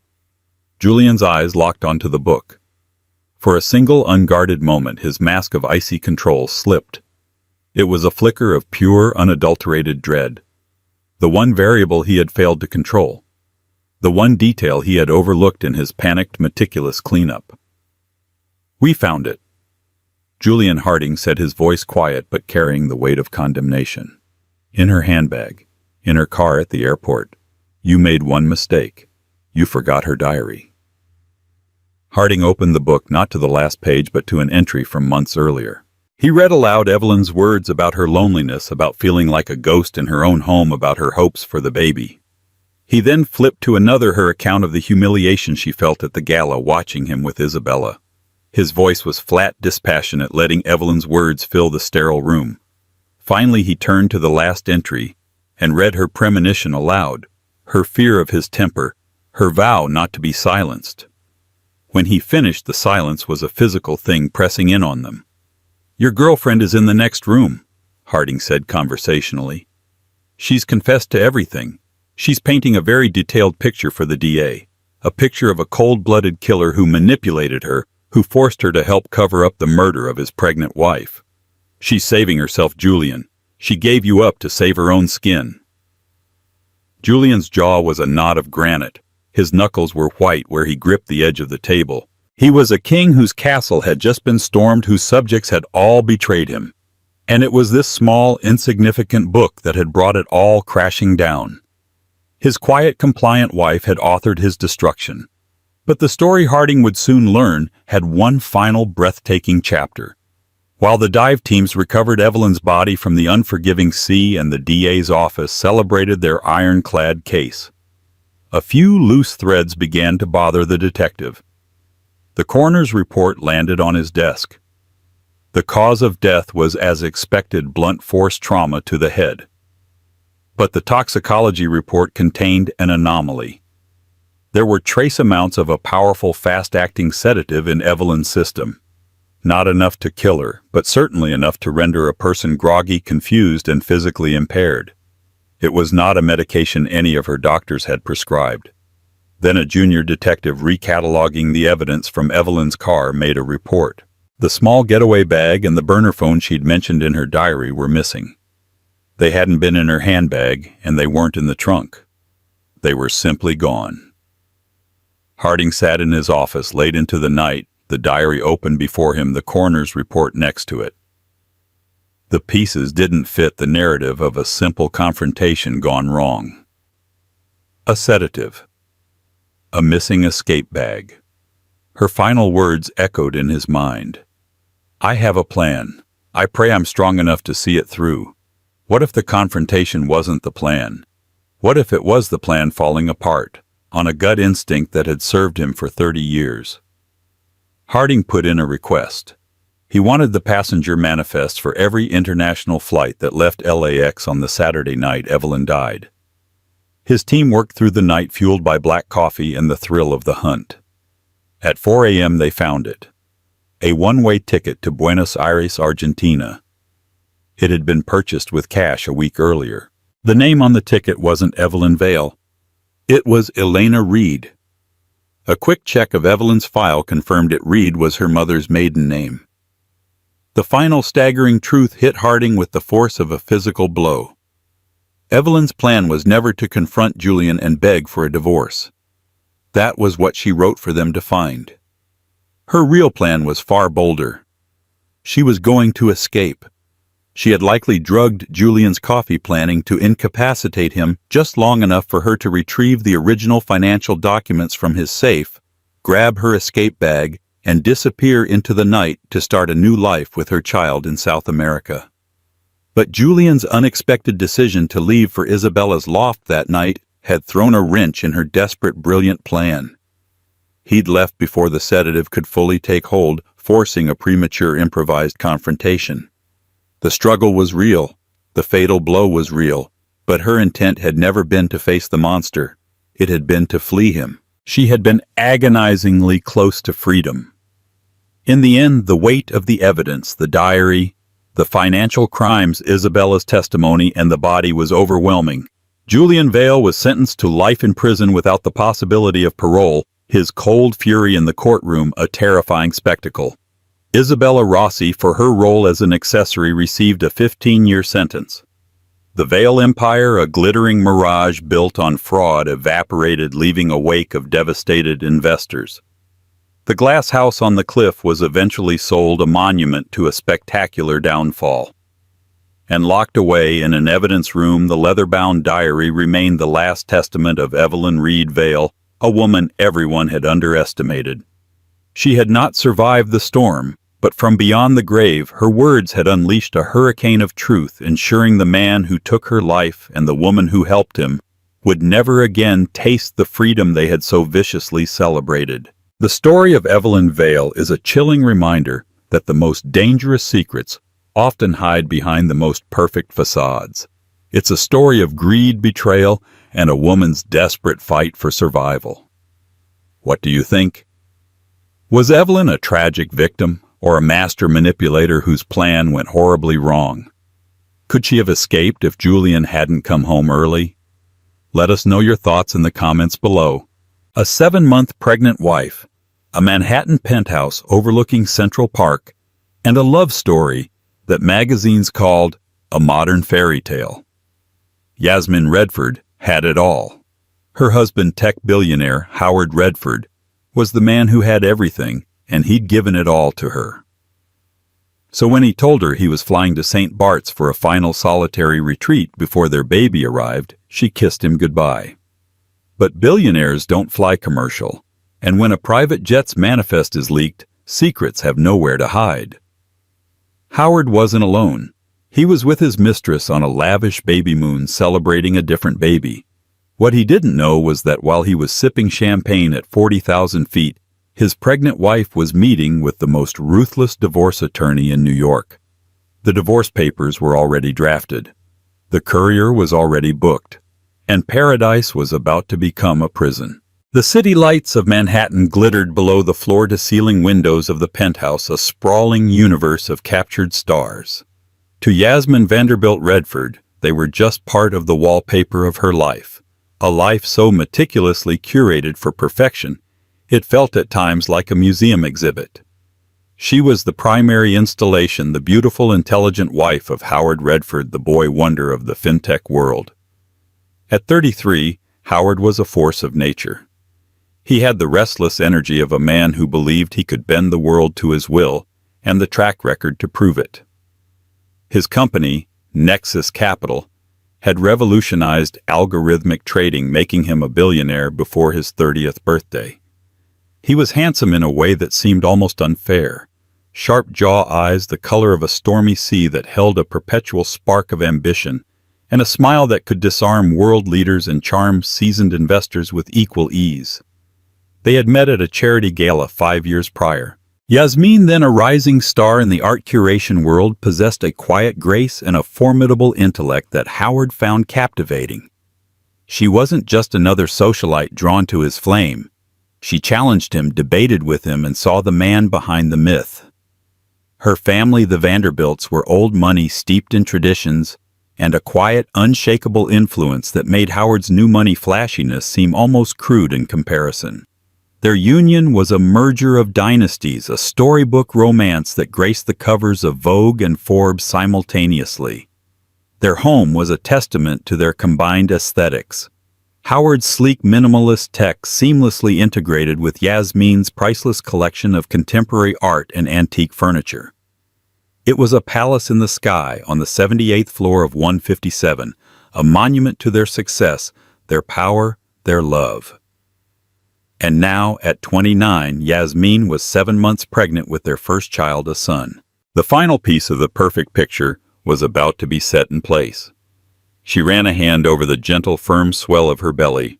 Julian's eyes locked onto the book. For a single unguarded moment, his mask of icy control slipped. It was a flicker of pure, unadulterated dread. The one variable he had failed to control. The one detail he had overlooked in his panicked, meticulous cleanup. "We found it," Julian Harding said, his voice quiet but carrying the weight of condemnation. "In her handbag, in her car at the airport. You made one mistake. You forgot her diary." Harding opened the book, not to the last page, but to an entry from months earlier. He read aloud Evelyn's words about her loneliness, about feeling like a ghost in her own home, about her hopes for the baby. He then flipped to another, her account of the humiliation she felt at the gala, watching him with Isabella. His voice was flat, dispassionate, letting Evelyn's words fill the sterile room. Finally he turned to the last entry and read her premonition aloud, her fear of his temper, her vow not to be silenced. When he finished, the silence was a physical thing pressing in on them. "Your girlfriend is in the next room," Harding said conversationally. "She's confessed to everything. She's painting a very detailed picture for the DA, a picture of a cold-blooded killer who manipulated her, who forced her to help cover up the murder of his pregnant wife. She's saving herself, Julian. She gave you up to save her own skin." Julian's jaw was a knot of granite. His knuckles were white where he gripped the edge of the table. He was a king whose castle had just been stormed, whose subjects had all betrayed him. And it was this small, insignificant book that had brought it all crashing down. His quiet, compliant wife had authored his destruction. But the story Harding would soon learn had one final breathtaking chapter. While the dive teams recovered Evelyn's body from the unforgiving sea and the DA's office celebrated their ironclad case, a few loose threads began to bother the detective. The coroner's report landed on his desk. The cause of death was, as expected, blunt force trauma to the head. But the toxicology report contained an anomaly. There were trace amounts of a powerful, fast-acting sedative in Evelyn's system. Not enough to kill her, but certainly enough to render a person groggy, confused, and physically impaired. It was not a medication any of her doctors had prescribed. Then a junior detective recataloguing the evidence from Evelyn's car made a report. The small getaway bag and the burner phone she'd mentioned in her diary were missing. They hadn't been in her handbag, and they weren't in the trunk. They were simply gone. Harding sat in his office late into the night, the diary open before him, the coroner's report next to it. The pieces didn't fit the narrative of a simple confrontation gone wrong. A sedative. A missing escape bag. Her final words echoed in his mind. I have a plan. I pray I'm strong enough to see it through. What if the confrontation wasn't the plan? What if it was the plan falling apart, on a gut instinct that had served him for 30 years? Harding put in a request. He wanted the passenger manifest for every international flight that left LAX on the Saturday night Evelyn died. His team worked through the night fueled by black coffee and the thrill of the hunt. At 4 a.m. they found it. A one-way ticket to Buenos Aires, Argentina. It had been purchased with cash a week earlier. The name on the ticket wasn't Evelyn Vale. It was Elena Reed. A quick check of Evelyn's file confirmed it. Reed was her mother's maiden name. The final staggering truth hit Harding with the force of a physical blow. Evelyn's plan was never to confront Julian and beg for a divorce. That was what she wrote for them to find. Her real plan was far bolder. She was going to escape. She had likely drugged Julian's coffee, planning to incapacitate him just long enough for her to retrieve the original financial documents from his safe, grab her escape bag, and disappear into the night to start a new life with her child in South America. But Julian's unexpected decision to leave for Isabella's loft that night had thrown a wrench in her desperate, brilliant plan. He'd left before the sedative could fully take hold, forcing a premature improvised confrontation. The struggle was real, the fatal blow was real, but her intent had never been to face the monster. It had been to flee him. She had been agonizingly close to freedom. In the end, the weight of the evidence, the diary, the financial crimes, Isabella's testimony, and the body was overwhelming. Julian Vale was sentenced to life in prison without the possibility of parole, his cold fury in the courtroom a terrifying spectacle. Isabella Rossi, for her role as an accessory, received a 15-year sentence. The Vale empire, a glittering mirage built on fraud, evaporated, leaving a wake of devastated investors. The glass house on the cliff was eventually sold, a monument to a spectacular downfall. And locked away in an evidence room, the leather-bound diary remained the last testament of Evelyn Reed Vale, a woman everyone had underestimated. She had not survived the storm, but from beyond the grave, her words had unleashed a hurricane of truth, ensuring the man who took her life and the woman who helped him would never again taste the freedom they had so viciously celebrated. The story of Evelyn Vale is a chilling reminder that the most dangerous secrets often hide behind the most perfect facades. It's a story of greed, betrayal, and a woman's desperate fight for survival. What do you think? Was Evelyn a tragic victim, or a master manipulator whose plan went horribly wrong? Could she have escaped if Julian hadn't come home early? Let us know your thoughts in the comments below. A 7-month pregnant wife, a Manhattan penthouse overlooking Central Park, and a love story that magazines called a modern fairy tale. Yasmin Redford had it all. Her husband, tech billionaire Howard Redford, was the man who had everything, and he'd given it all to her. So when he told her he was flying to St. Bart's for a final solitary retreat before their baby arrived, she kissed him goodbye. But billionaires don't fly commercial, and when a private jet's manifest is leaked, secrets have nowhere to hide. Howard wasn't alone. He was with his mistress on a lavish baby moon celebrating a different baby. What he didn't know was that while he was sipping champagne at 40,000 feet, his pregnant wife was meeting with the most ruthless divorce attorney in New York. The divorce papers were already drafted. The courier was already booked. And paradise was about to become a prison. The city lights of Manhattan glittered below the floor-to-ceiling windows of the penthouse, a sprawling universe of captured stars. To Yasmin Vanderbilt Redford, they were just part of the wallpaper of her life, a life so meticulously curated for perfection, it felt at times like a museum exhibit. She was the primary installation, the beautiful, intelligent wife of Howard Redford, the boy wonder of the fintech world. At 33, Howard was a force of nature. He had the restless energy of a man who believed he could bend the world to his will, and the track record to prove it. His company, Nexus Capital, had revolutionized algorithmic trading, making him a billionaire before his 30th birthday. He was handsome in a way that seemed almost unfair. Sharp jaw eyes the color of a stormy sea that held a perpetual spark of ambition, and a smile that could disarm world leaders and charm seasoned investors with equal ease. They had met at a charity gala 5 years prior. Yasmin, then a rising star in the art curation world, possessed a quiet grace and a formidable intellect that Howard found captivating. She wasn't just another socialite drawn to his flame. She challenged him, debated with him, and saw the man behind the myth. Her family, the Vanderbilts, were old money steeped in traditions, and a quiet, unshakable influence that made Howard's new money flashiness seem almost crude in comparison. Their union was a merger of dynasties, a storybook romance that graced the covers of Vogue and Forbes simultaneously. Their home was a testament to their combined aesthetics. Howard's sleek minimalist tech seamlessly integrated with Yasmin's priceless collection of contemporary art and antique furniture. It was a palace in the sky on the 78th floor of 157, a monument to their success, their power, their love. And now, at 29, Yasmin was 7 months pregnant with their first child, a son. The final piece of the perfect picture was about to be set in place. She ran a hand over the gentle, firm swell of her belly,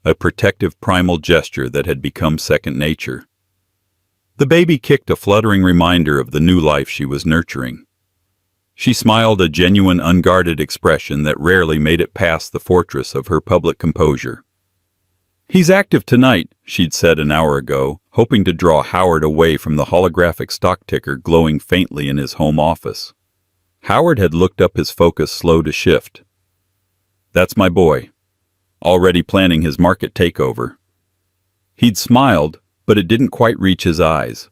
a protective primal gesture that had become second nature. The baby kicked, a fluttering reminder of the new life she was nurturing. She smiled, a genuine, unguarded expression that rarely made it past the fortress of her public composure. "He's active tonight," she'd said an hour ago, hoping to draw Howard away from the holographic stock ticker glowing faintly in his home office. Howard had looked up, his focus slow to shift. "That's my boy, already planning his market takeover." He'd smiled, but it didn't quite reach his eyes.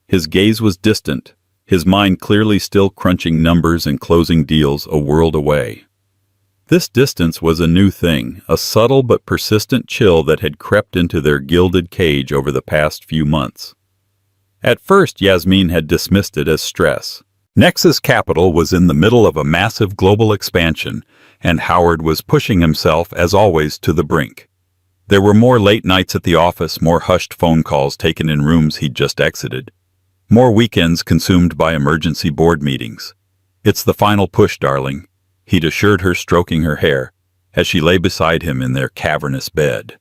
His gaze was distant, his mind clearly still crunching numbers and closing deals a world away. This distance was a new thing, a subtle but persistent chill that had crept into their gilded cage over the past few months. At first, Yasmin had dismissed it as stress. Nexus Capital was in the middle of a massive global expansion, and Howard was pushing himself, as always, to the brink. There were more late nights at the office, more hushed phone calls taken in rooms he'd just exited, more weekends consumed by emergency board meetings. "It's the final push, darling," he'd assured her, stroking her hair, as she lay beside him in their cavernous bed.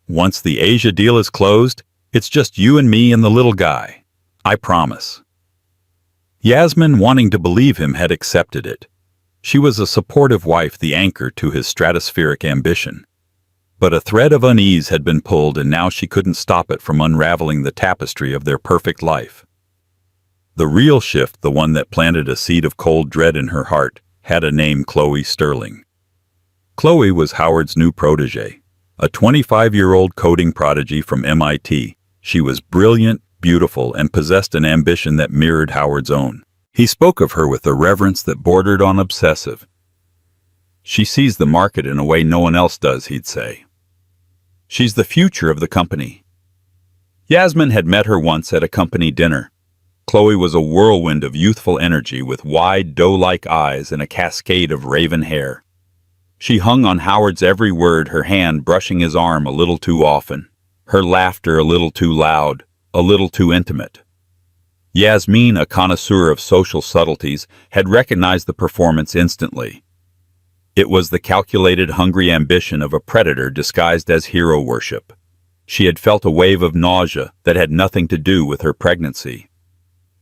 "Once the Asia deal is closed, it's just you and me and the little guy. I promise." Yasmin, wanting to believe him, had accepted it. She was a supportive wife, the anchor to his stratospheric ambition. But a thread of unease had been pulled, and now she couldn't stop it from unraveling the tapestry of their perfect life. The real shift, the one that planted a seed of cold dread in her heart, had a name: Chloe Sterling. Chloe was Howard's new protege, a 25-year-old coding prodigy from MIT. She was brilliant, beautiful, and possessed an ambition that mirrored Howard's own. He spoke of her with a reverence that bordered on obsessive. "She sees the market in a way no one else does," he'd say. "She's the future of the company." Yasmin had met her once at a company dinner. Chloe was a whirlwind of youthful energy with wide, doe-like eyes and a cascade of raven hair. She hung on Howard's every word, her hand brushing his arm a little too often, her laughter a little too loud, a little too intimate. Yasmin, a connoisseur of social subtleties, had recognized the performance instantly. It was the calculated, hungry ambition of a predator disguised as hero worship. She had felt a wave of nausea that had nothing to do with her pregnancy.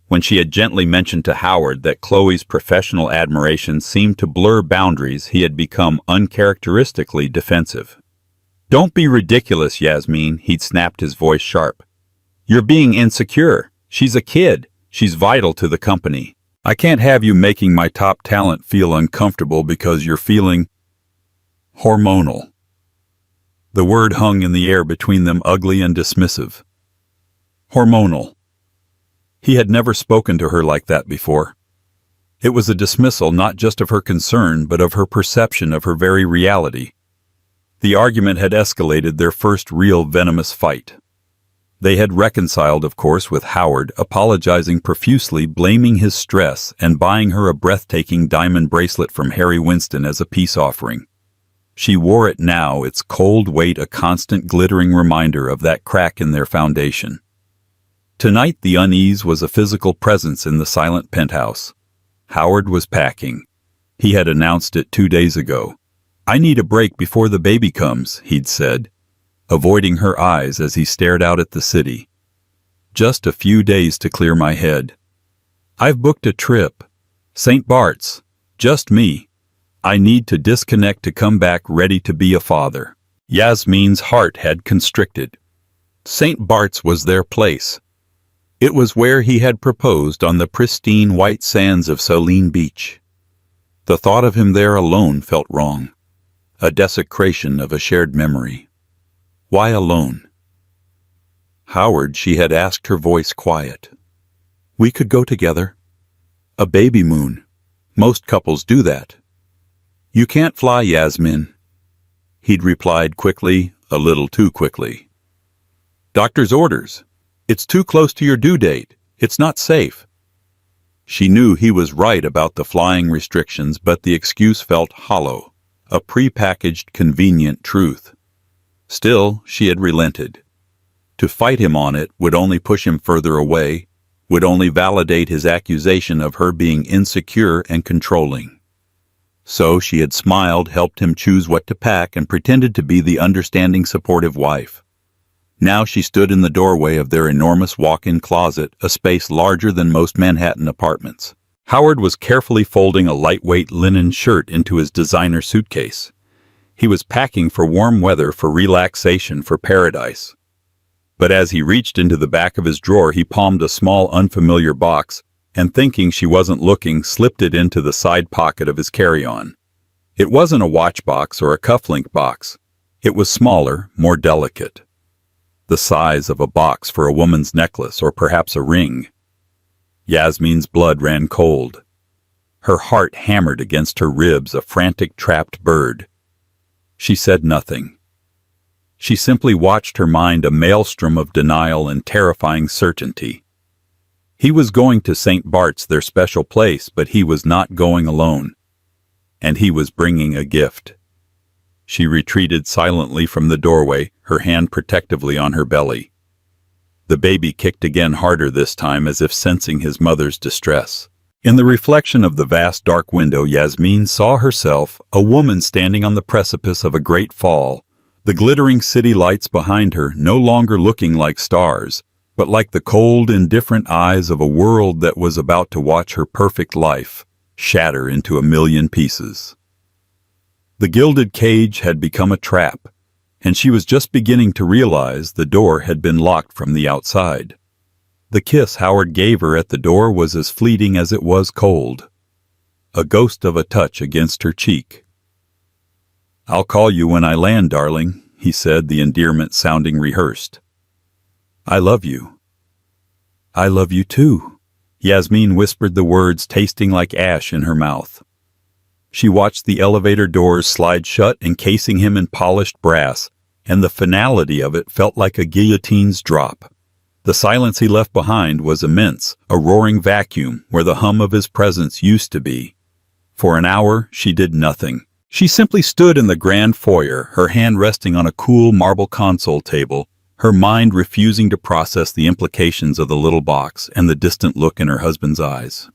When she had gently mentioned to Howard that Chloe's professional admiration seemed to blur boundaries, he had become uncharacteristically defensive. "Don't be ridiculous, Yasmin," he'd snapped, his voice sharp. "You're being insecure. She's a kid. She's vital to the company. I can't have you making my top talent feel uncomfortable because you're feeling hormonal." The word hung in the air between them, ugly and dismissive. Hormonal. He had never spoken to her like that before. It was a dismissal not just of her concern, but of her perception of her very reality. The argument had escalated their first real venomous fight. They had reconciled, of course, with Howard, apologizing profusely, blaming his stress, and buying her a breathtaking diamond bracelet from Harry Winston as a peace offering. She wore it now, its cold weight a constant glittering reminder of that crack in their foundation. Tonight the unease was a physical presence in the silent penthouse. Howard was packing. He had announced it 2 days ago. "I need a break before the baby comes," he'd said, avoiding her eyes as he stared out at the city. "Just a few days to clear my head. I've booked a trip. St. Bart's. Just me. I need to disconnect to come back ready to be a father." Yasmin's heart had constricted. St. Bart's was their place. It was where he had proposed on the pristine white sands of Saline Beach. The thought of him there alone felt wrong, a desecration of a shared memory. Why alone? "Howard," she had asked, her voice quiet. "We could go together. A baby moon. Most couples do that." "You can't fly, Yasmin," he'd replied quickly, a little too quickly. "Doctor's orders. It's too close to your due date. It's not safe." She knew he was right about the flying restrictions, but the excuse felt hollow, a pre-packaged, convenient truth. Still, she had relented. To fight him on it would only push him further away, would only validate his accusation of her being insecure and controlling. So she had smiled, helped him choose what to pack, and pretended to be the understanding, supportive wife. Now she stood in the doorway of their enormous walk-in closet, a space larger than most Manhattan apartments. Howard was carefully folding a lightweight linen shirt into his designer suitcase. He was packing for warm weather, for relaxation, for paradise. But as he reached into the back of his drawer, he palmed a small, unfamiliar box, and thinking she wasn't looking, slipped it into the side pocket of his carry-on. It wasn't a watch box or a cufflink box. It was smaller, more delicate. The size of a box for a woman's necklace, or perhaps a ring. Yasmin's blood ran cold. Her heart hammered against her ribs, a frantic, trapped bird. She said nothing. She simply watched her mind, a maelstrom of denial and terrifying certainty. He was going to St. Bart's, their special place, but he was not going alone. And he was bringing a gift. She retreated silently from the doorway, her hand protectively on her belly. The baby kicked again, harder this time, as if sensing his mother's distress. In the reflection of the vast dark window, Yasmin saw herself, a woman standing on the precipice of a great fall, the glittering city lights behind her no longer looking like stars, but like the cold, indifferent eyes of a world that was about to watch her perfect life shatter into a million pieces. The gilded cage had become a trap, and she was just beginning to realize the door had been locked from the outside. The kiss Howard gave her at the door was as fleeting as it was cold, a ghost of a touch against her cheek. "I'll call you when I land, darling," he said, the endearment sounding rehearsed. "I love you." "I love you too," Yasmin whispered the words, tasting like ash in her mouth. She watched the elevator doors slide shut, encasing him in polished brass, and the finality of it felt like a guillotine's drop. The silence he left behind was immense, a roaring vacuum where the hum of his presence used to be. For an hour, she did nothing. She simply stood in the grand foyer, her hand resting on a cool marble console table, her mind refusing to process the implications of the little box and the distant look in her husband's eyes.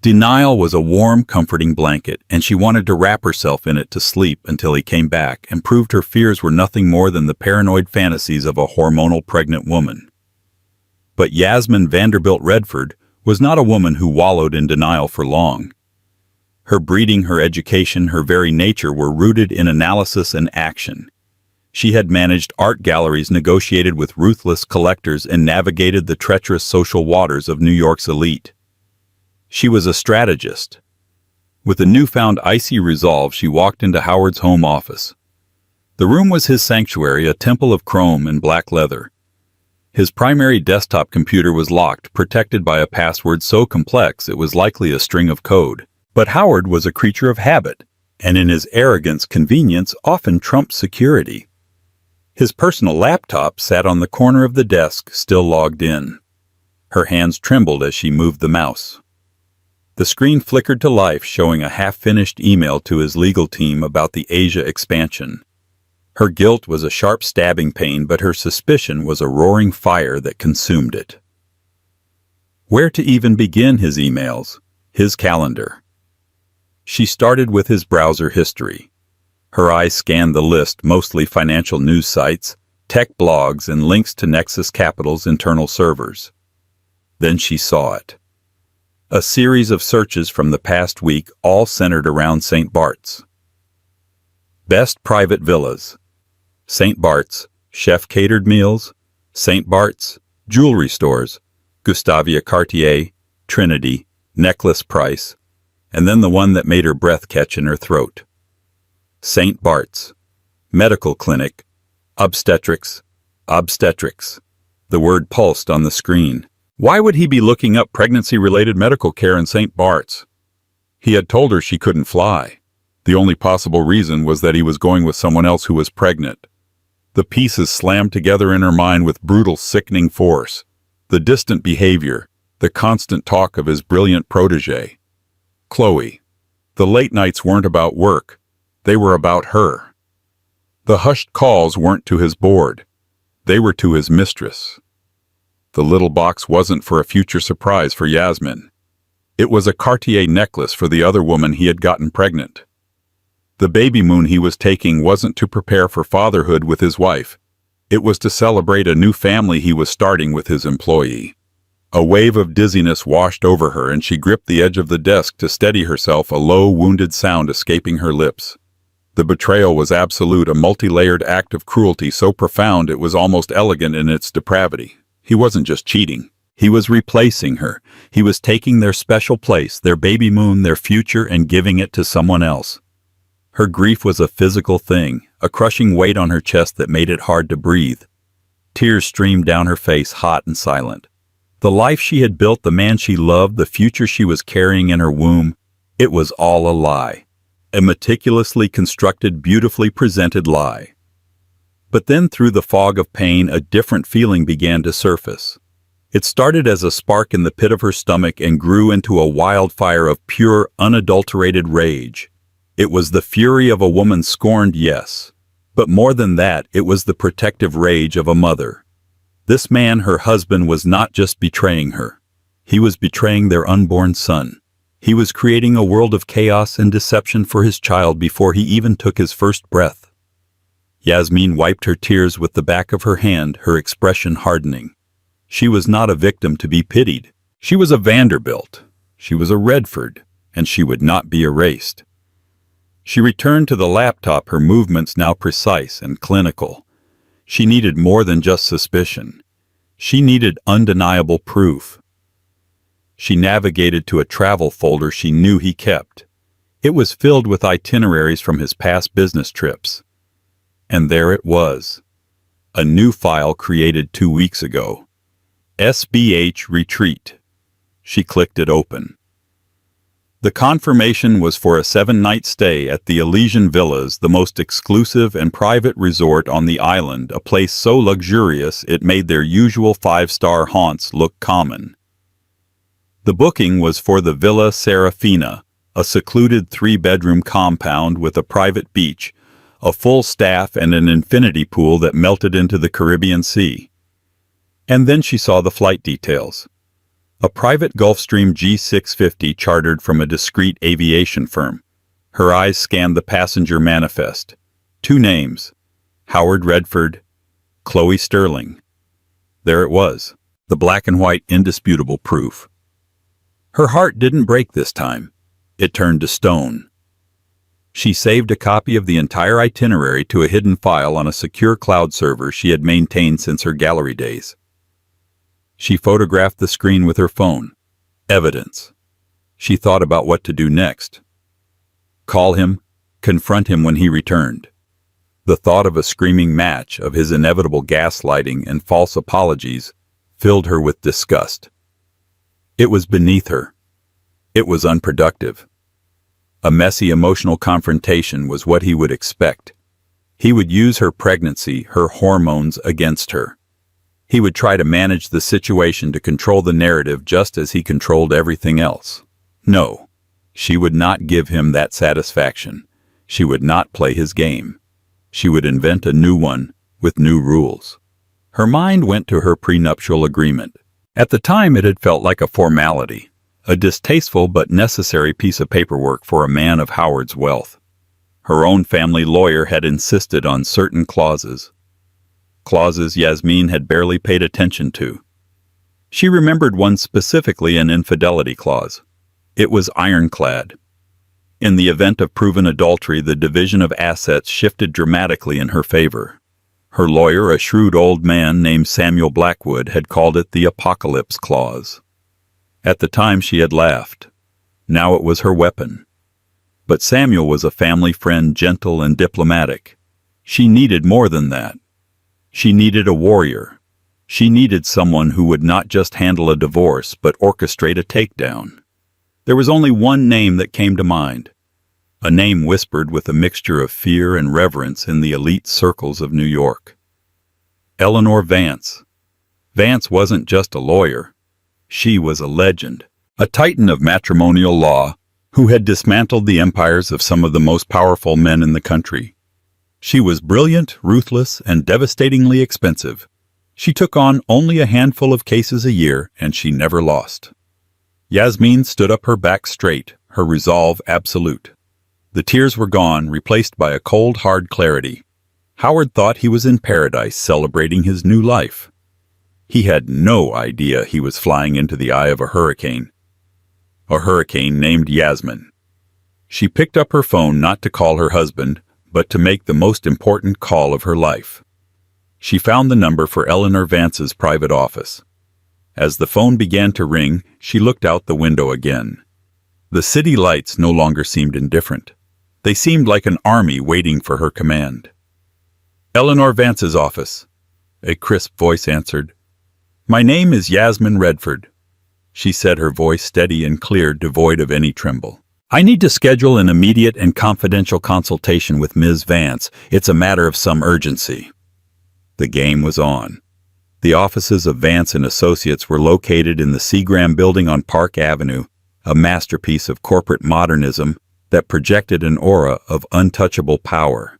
Denial was a warm, comforting blanket, and she wanted to wrap herself in it to sleep until he came back and proved her fears were nothing more than the paranoid fantasies of a hormonal pregnant woman. But Yasmin Vanderbilt Redford was not a woman who wallowed in denial for long. Her breeding, her education, her very nature were rooted in analysis and action. She had managed art galleries, negotiated with ruthless collectors, and navigated the treacherous social waters of New York's elite. She was a strategist. With a newfound icy resolve, she walked into Howard's home office. The room was his sanctuary, a temple of chrome and black leather. His primary desktop computer was locked, protected by a password so complex it was likely a string of code. But Howard was a creature of habit, and in his arrogance, convenience often trumped security. His personal laptop sat on the corner of the desk, still logged in. Her hands trembled as she moved the mouse. The screen flickered to life, showing a half-finished email to his legal team about the Asia expansion. Her guilt was a sharp stabbing pain, but her suspicion was a roaring fire that consumed it. Where to even begin his emails? His calendar. She started with his browser history. Her eyes scanned the list, mostly financial news sites, tech blogs, and links to Nexus Capital's internal servers. Then she saw it. A series of searches from the past week, all centered around St. Bart's. Best private villas. St. Bart's, chef-catered meals. St. Bart's, jewelry stores. Gustavia Cartier, Trinity, necklace price. And then the one that made her breath catch in her throat. St. Bart's, medical clinic, obstetrics. The word pulsed on the screen. Why would he be looking up pregnancy-related medical care in St. Bart's? He had told her she couldn't fly. The only possible reason was that he was going with someone else who was pregnant. The pieces slammed together in her mind with brutal, sickening force. The distant behavior, the constant talk of his brilliant protégé. Chloe. The late nights weren't about work. They were about her. The hushed calls weren't to his board. They were to his mistress. The little box wasn't for a future surprise for Yasmin. It was a Cartier necklace for the other woman he had gotten pregnant. The baby moon he was taking wasn't to prepare for fatherhood with his wife. It was to celebrate a new family he was starting with his employee. A wave of dizziness washed over her, and she gripped the edge of the desk to steady herself, a low, wounded sound escaping her lips. The betrayal was absolute, a multi-layered act of cruelty so profound it was almost elegant in its depravity. He wasn't just cheating. He was replacing her. He was taking their special place, their baby moon, their future, and giving it to someone else. Her grief was a physical thing, a crushing weight on her chest that made it hard to breathe. Tears streamed down her face, hot and silent. The life she had built, the man she loved, the future she was carrying in her womb, it was all a lie. A meticulously constructed, beautifully presented lie. But then through the fog of pain, a different feeling began to surface. It started as a spark in the pit of her stomach and grew into a wildfire of pure, unadulterated rage. It was the fury of a woman scorned, yes. But more than that, it was the protective rage of a mother. This man, her husband, was not just betraying her. He was betraying their unborn son. He was creating a world of chaos and deception for his child before he even took his first breath. Yasmin wiped her tears with the back of her hand, her expression hardening. She was not a victim to be pitied. She was a Vanderbilt. She was a Redford, and she would not be erased. She returned to the laptop, her movements now precise and clinical. She needed more than just suspicion. She needed undeniable proof. She navigated to a travel folder she knew he kept. It was filled with itineraries from his past business trips. And there it was. A new file created 2 weeks ago. SBH Retreat. She clicked it open. The confirmation was for a 7-night stay at the Elysian Villas, the most exclusive and private resort on the island, a place so luxurious it made their usual 5-star haunts look common. The booking was for the Villa Serafina, a secluded 3-bedroom compound with a private beach, a full staff, and an infinity pool that melted into the Caribbean Sea. And then she saw the flight details. A private Gulfstream G650 chartered from a discreet aviation firm. Her eyes scanned the passenger manifest. 2 names: Howard Redford, Chloe Sterling. There it was, the black and white indisputable proof. Her heart didn't break this time. It turned to stone. She saved a copy of the entire itinerary to a hidden file on a secure cloud server she had maintained since her gallery days. She photographed the screen with her phone. Evidence. She thought about what to do next. Call him, confront him when he returned. The thought of a screaming match, of his inevitable gaslighting and false apologies, filled her with disgust. It was beneath her. It was unproductive. A messy emotional confrontation was what he would expect. He would use her pregnancy, her hormones, against her. He would try to manage the situation to control the narrative just as he controlled everything else. No, she would not give him that satisfaction. She would not play his game. She would invent a new one with new rules. Her mind went to her prenuptial agreement. At the time, it had felt like a formality, a distasteful but necessary piece of paperwork for a man of Howard's wealth. Her own family lawyer had insisted on certain clauses. Clauses Yasmin had barely paid attention to. She remembered one specifically, an infidelity clause. It was ironclad. In the event of proven adultery, the division of assets shifted dramatically in her favor. Her lawyer, a shrewd old man named Samuel Blackwood, had called it the apocalypse clause. At the time she had laughed. Now it was her weapon. But Samuel was a family friend, gentle and diplomatic. She needed more than that. She needed a warrior. She needed someone who would not just handle a divorce, but orchestrate a takedown. There was only one name that came to mind. A name whispered with a mixture of fear and reverence in the elite circles of New York. Eleanor Vance. Vance wasn't just a lawyer. She was a legend, a titan of matrimonial law who had dismantled the empires of some of the most powerful men in the country. She was brilliant, ruthless, and devastatingly expensive. She took on only a handful of cases a year, and she never lost. Yasmin stood up, her back straight, her resolve absolute. The tears were gone, replaced by a cold, hard clarity. Howard thought he was in paradise, celebrating his new life. He had no idea he was flying into the eye of a hurricane. A hurricane named Yasmin. She picked up her phone not to call her husband, but to make the most important call of her life. She found the number for Eleanor Vance's private office. As the phone began to ring, she looked out the window again. The city lights no longer seemed indifferent. They seemed like an army waiting for her command. Eleanor Vance's office. A crisp voice answered. "My name is Yasmin Redford," she said, her voice steady and clear, devoid of any tremble. "I need to schedule an immediate and confidential consultation with Ms. Vance. It's a matter of some urgency." The game was on. The offices of Vance and Associates were located in the Seagram building on Park Avenue, a masterpiece of corporate modernism that projected an aura of untouchable power.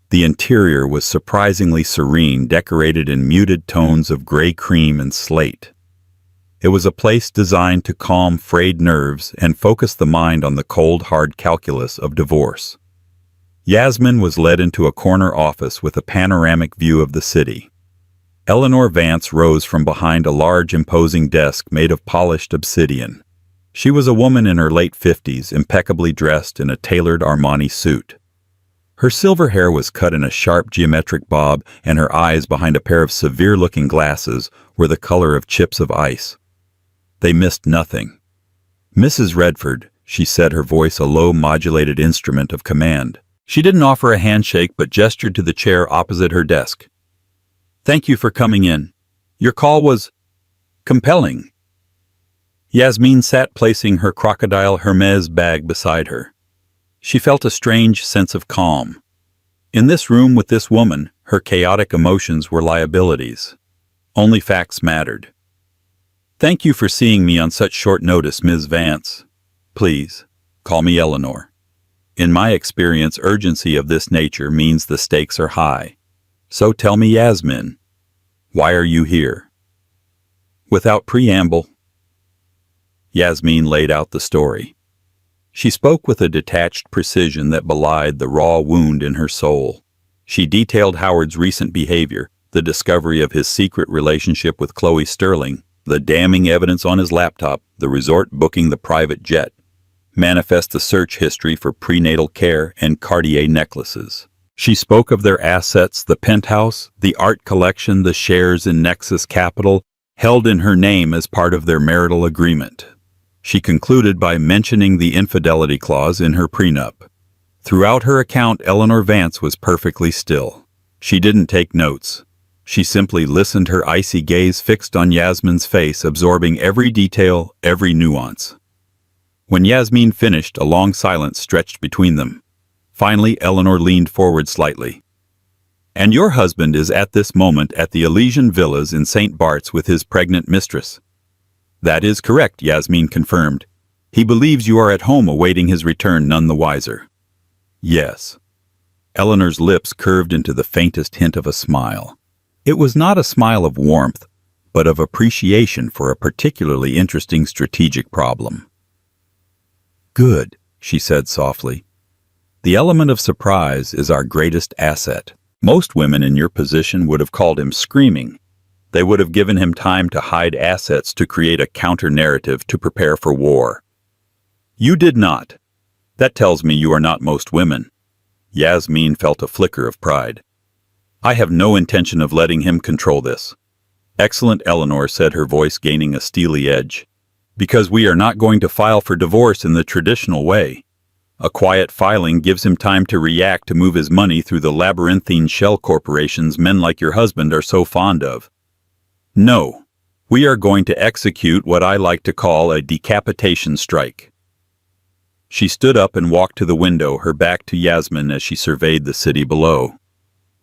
The interior was surprisingly serene, decorated in muted tones of gray cream and slate. It was a place designed to calm frayed nerves and focus the mind on the cold, hard calculus of divorce. Yasmin was led into a corner office with a panoramic view of the city. Eleanor Vance rose from behind a large, imposing desk made of polished obsidian. She was a woman in her late 50s, impeccably dressed in a tailored Armani suit. Her silver hair was cut in a sharp geometric bob, and her eyes, behind a pair of severe-looking glasses, were the color of chips of ice. They missed nothing. "Mrs. Redford," she said, her voice a low, modulated instrument of command. She didn't offer a handshake, but gestured to the chair opposite her desk. "Thank you for coming in. Your call was compelling." Yasmin sat placing her crocodile Hermes bag beside her. She felt a strange sense of calm. In this room with this woman, her chaotic emotions were liabilities. Only facts mattered. "Thank you for seeing me on such short notice, Ms. Vance. Please, call me Eleanor. In my experience, urgency of this nature means the stakes are high. So tell me, Yasmin, why are you here?" Without preamble, Yasmin laid out the story. She spoke with a detached precision that belied the raw wound in her soul. She detailed Howard's recent behavior, the discovery of his secret relationship with Chloe Sterling, the damning evidence on his laptop, the resort booking the private jet, manifest the search history for prenatal care and Cartier necklaces. She spoke of their assets, the penthouse, the art collection, the shares in Nexus Capital, held in her name as part of their marital agreement. She concluded by mentioning the infidelity clause in her prenup. Throughout her account, Eleanor Vance was perfectly still. She didn't take notes. She simply listened, her icy gaze fixed on Yasmin's face, absorbing every detail, every nuance. When Yasmin finished, a long silence stretched between them. Finally, Eleanor leaned forward slightly. "And your husband is at this moment at the Elysian Villas in St. Bart's with his pregnant mistress." "That is correct," Yasmin confirmed. "He believes you are at home awaiting his return, none the wiser." "Yes." Eleanor's lips curved into the faintest hint of a smile. It was not a smile of warmth, but of appreciation for a particularly interesting strategic problem. "Good," she said softly. "The element of surprise is our greatest asset. Most women in your position would have called him screaming. They would have given him time to hide assets, to create a counter-narrative, to prepare for war. You did not. That tells me you are not most women." Yasmin felt a flicker of pride. "I have no intention of letting him control this." "Excellent," Eleanor said, her voice gaining a steely edge. "Because we are not going to file for divorce in the traditional way. A quiet filing gives him time to react, to move his money through the labyrinthine shell corporations men like your husband are so fond of. No, we are going to execute what I like to call a decapitation strike." She stood up and walked to the window, her back to Yasmin as she surveyed the city below.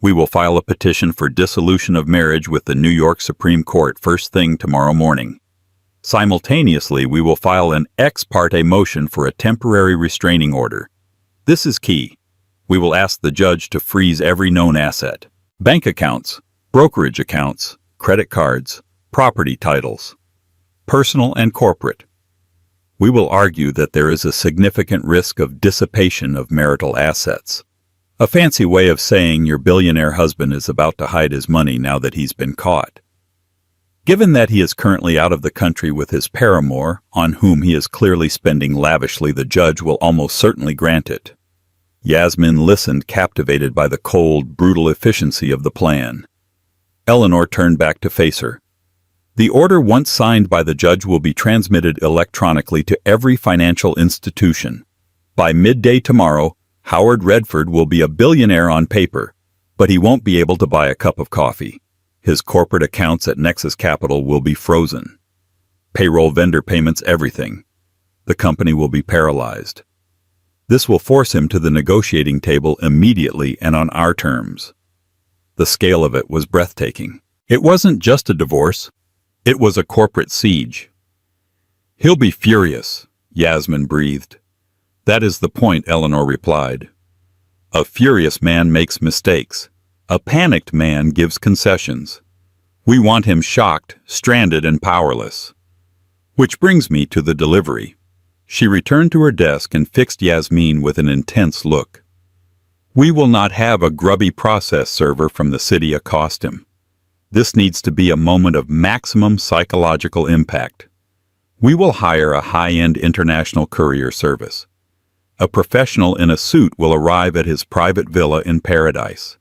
"We will file a petition for dissolution of marriage with the New York Supreme Court first thing tomorrow morning. Simultaneously, we will file an ex parte motion for a temporary restraining order. This is key. We will ask the judge to freeze every known asset: bank accounts, brokerage accounts, credit cards, property titles, personal and corporate. We will argue that there is a significant risk of dissipation of marital assets. A fancy way of saying your billionaire husband is about to hide his money now that he's been caught. Given that he is currently out of the country with his paramour, on whom he is clearly spending lavishly, the judge will almost certainly grant it." Yasmin listened, captivated by the cold, brutal efficiency of the plan. Eleanor turned back to face her. "The order, once signed by the judge, will be transmitted electronically to every financial institution. By midday tomorrow, Howard Redford will be a billionaire on paper, but he won't be able to buy a cup of coffee. His corporate accounts at Nexus Capital will be frozen. Payroll, vendor payments, everything. The company will be paralyzed. This will force him to the negotiating table immediately and on our terms." The scale of it was breathtaking. It wasn't just a divorce. It was a corporate siege. "He'll be furious," Yasmin breathed. "That is the point," Eleanor replied. "A furious man makes mistakes. A panicked man gives concessions. We want him shocked, stranded, and powerless. Which brings me to the delivery." She returned to her desk and fixed Yasmin with an intense look. "We will not have a grubby process server from the city accost him. This needs to be a moment of maximum psychological impact. We will hire a high-end international courier service. A professional in a suit will arrive at his private villa in paradise.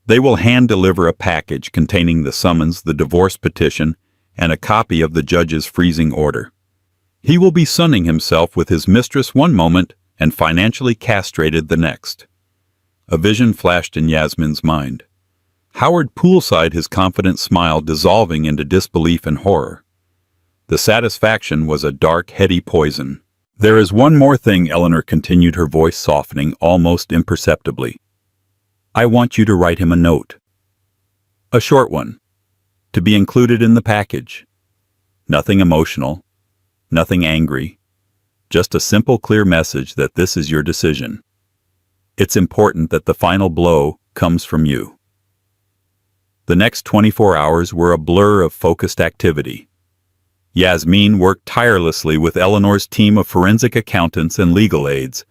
They will hand-deliver a package containing the summons, the divorce petition, and a copy of the judge's freezing order. He will be sunning himself with his mistress one moment and financially castrated the next." A vision flashed in Yasmin's mind. Howard poolside, his confident smile dissolving into disbelief and horror. The satisfaction was a dark, heady poison. "There is one more thing," Eleanor continued, her voice softening almost imperceptibly. "I want you to write him a note. A short one, to be included in the package. Nothing emotional, nothing angry, just a simple, clear message that this is your decision. It's important that the final blow comes from you." The next 24 hours were a blur of focused activity. Yasmin worked tirelessly with Eleanor's team of forensic accountants and legal aides.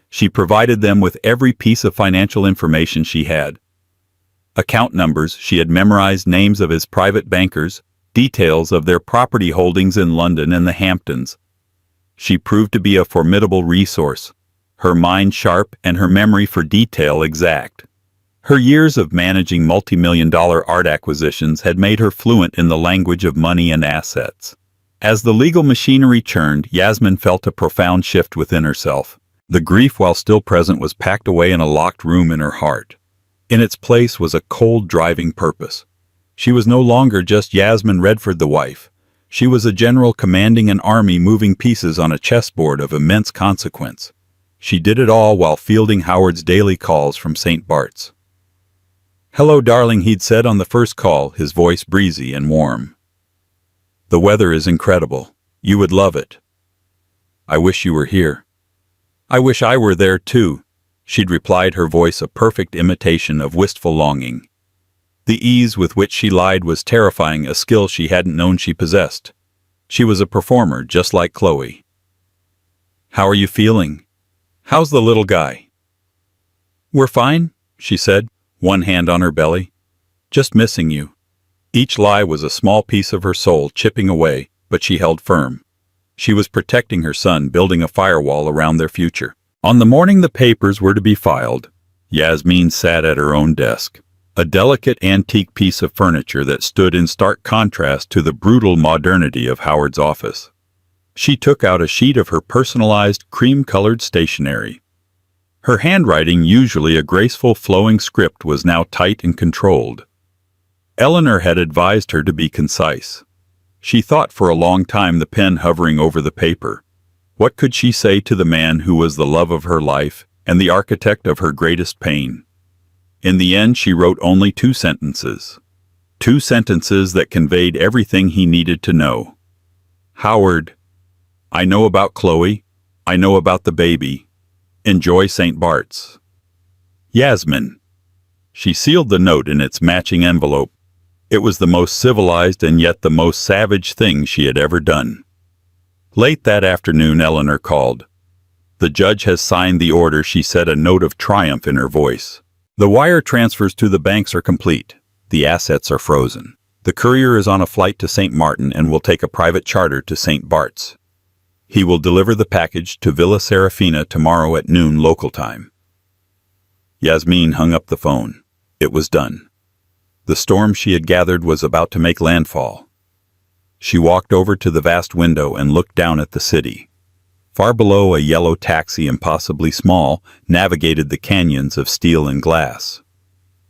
She provided them with every piece of financial information she had. Account numbers, she had memorized names of his private bankers, details of their property holdings in London and the Hamptons. She proved to be a formidable resource, her mind sharp and her memory for detail exact. Her years of managing multi-million-dollar art acquisitions had made her fluent in the language of money and assets. As the legal machinery churned, Yasmin felt a profound shift within herself. The grief, while still present, was packed away in a locked room in her heart. In its place was a cold, driving purpose. She was no longer just Yasmin Redford, the wife. She was a general commanding an army, moving pieces on a chessboard of immense consequence. She did it all while fielding Howard's daily calls from St. Bart's. "Hello, darling," he'd said on the first call, his voice breezy and warm. "The weather is incredible. You would love it. I wish you were here." "I wish I were there, too," she'd replied, her voice a perfect imitation of wistful longing. The ease with which she lied was terrifying, a skill she hadn't known she possessed. She was a performer, just like Chloe. "How are you feeling? How's the little guy?" "We're fine," she said, one hand on her belly. "Just missing you." Each lie was a small piece of her soul chipping away, but she held firm. She was protecting her son, building a firewall around their future. On the morning the papers were to be filed, Yasmin sat at her own desk, a delicate antique piece of furniture that stood in stark contrast to the brutal modernity of Howard's office. She took out a sheet of her personalized cream-colored stationery. Her handwriting, usually a graceful flowing script, was now tight and controlled. Eleanor had advised her to be concise. She thought for a long time, the pen hovering over the paper. What could she say to the man who was the love of her life and the architect of her greatest pain? In the end, she wrote only 2 sentences. 2 sentences that conveyed everything he needed to know. "Howard, I know about Chloe. I know about the baby. Enjoy St. Bart's. Yasmin." She sealed the note in its matching envelope. It was the most civilized and yet the most savage thing she had ever done. Late that afternoon, Eleanor called. "The judge has signed the order," she said, a note of triumph in her voice. "The wire transfers to the banks are complete. The assets are frozen. The courier is on a flight to St. Martin and will take a private charter to St. Bart's. He will deliver the package to Villa Serafina tomorrow at noon local time." Yasmin hung up the phone. It was done. The storm she had gathered was about to make landfall. She walked over to the vast window and looked down at the city. Far below, a yellow taxi, impossibly small, navigated the canyons of steel and glass.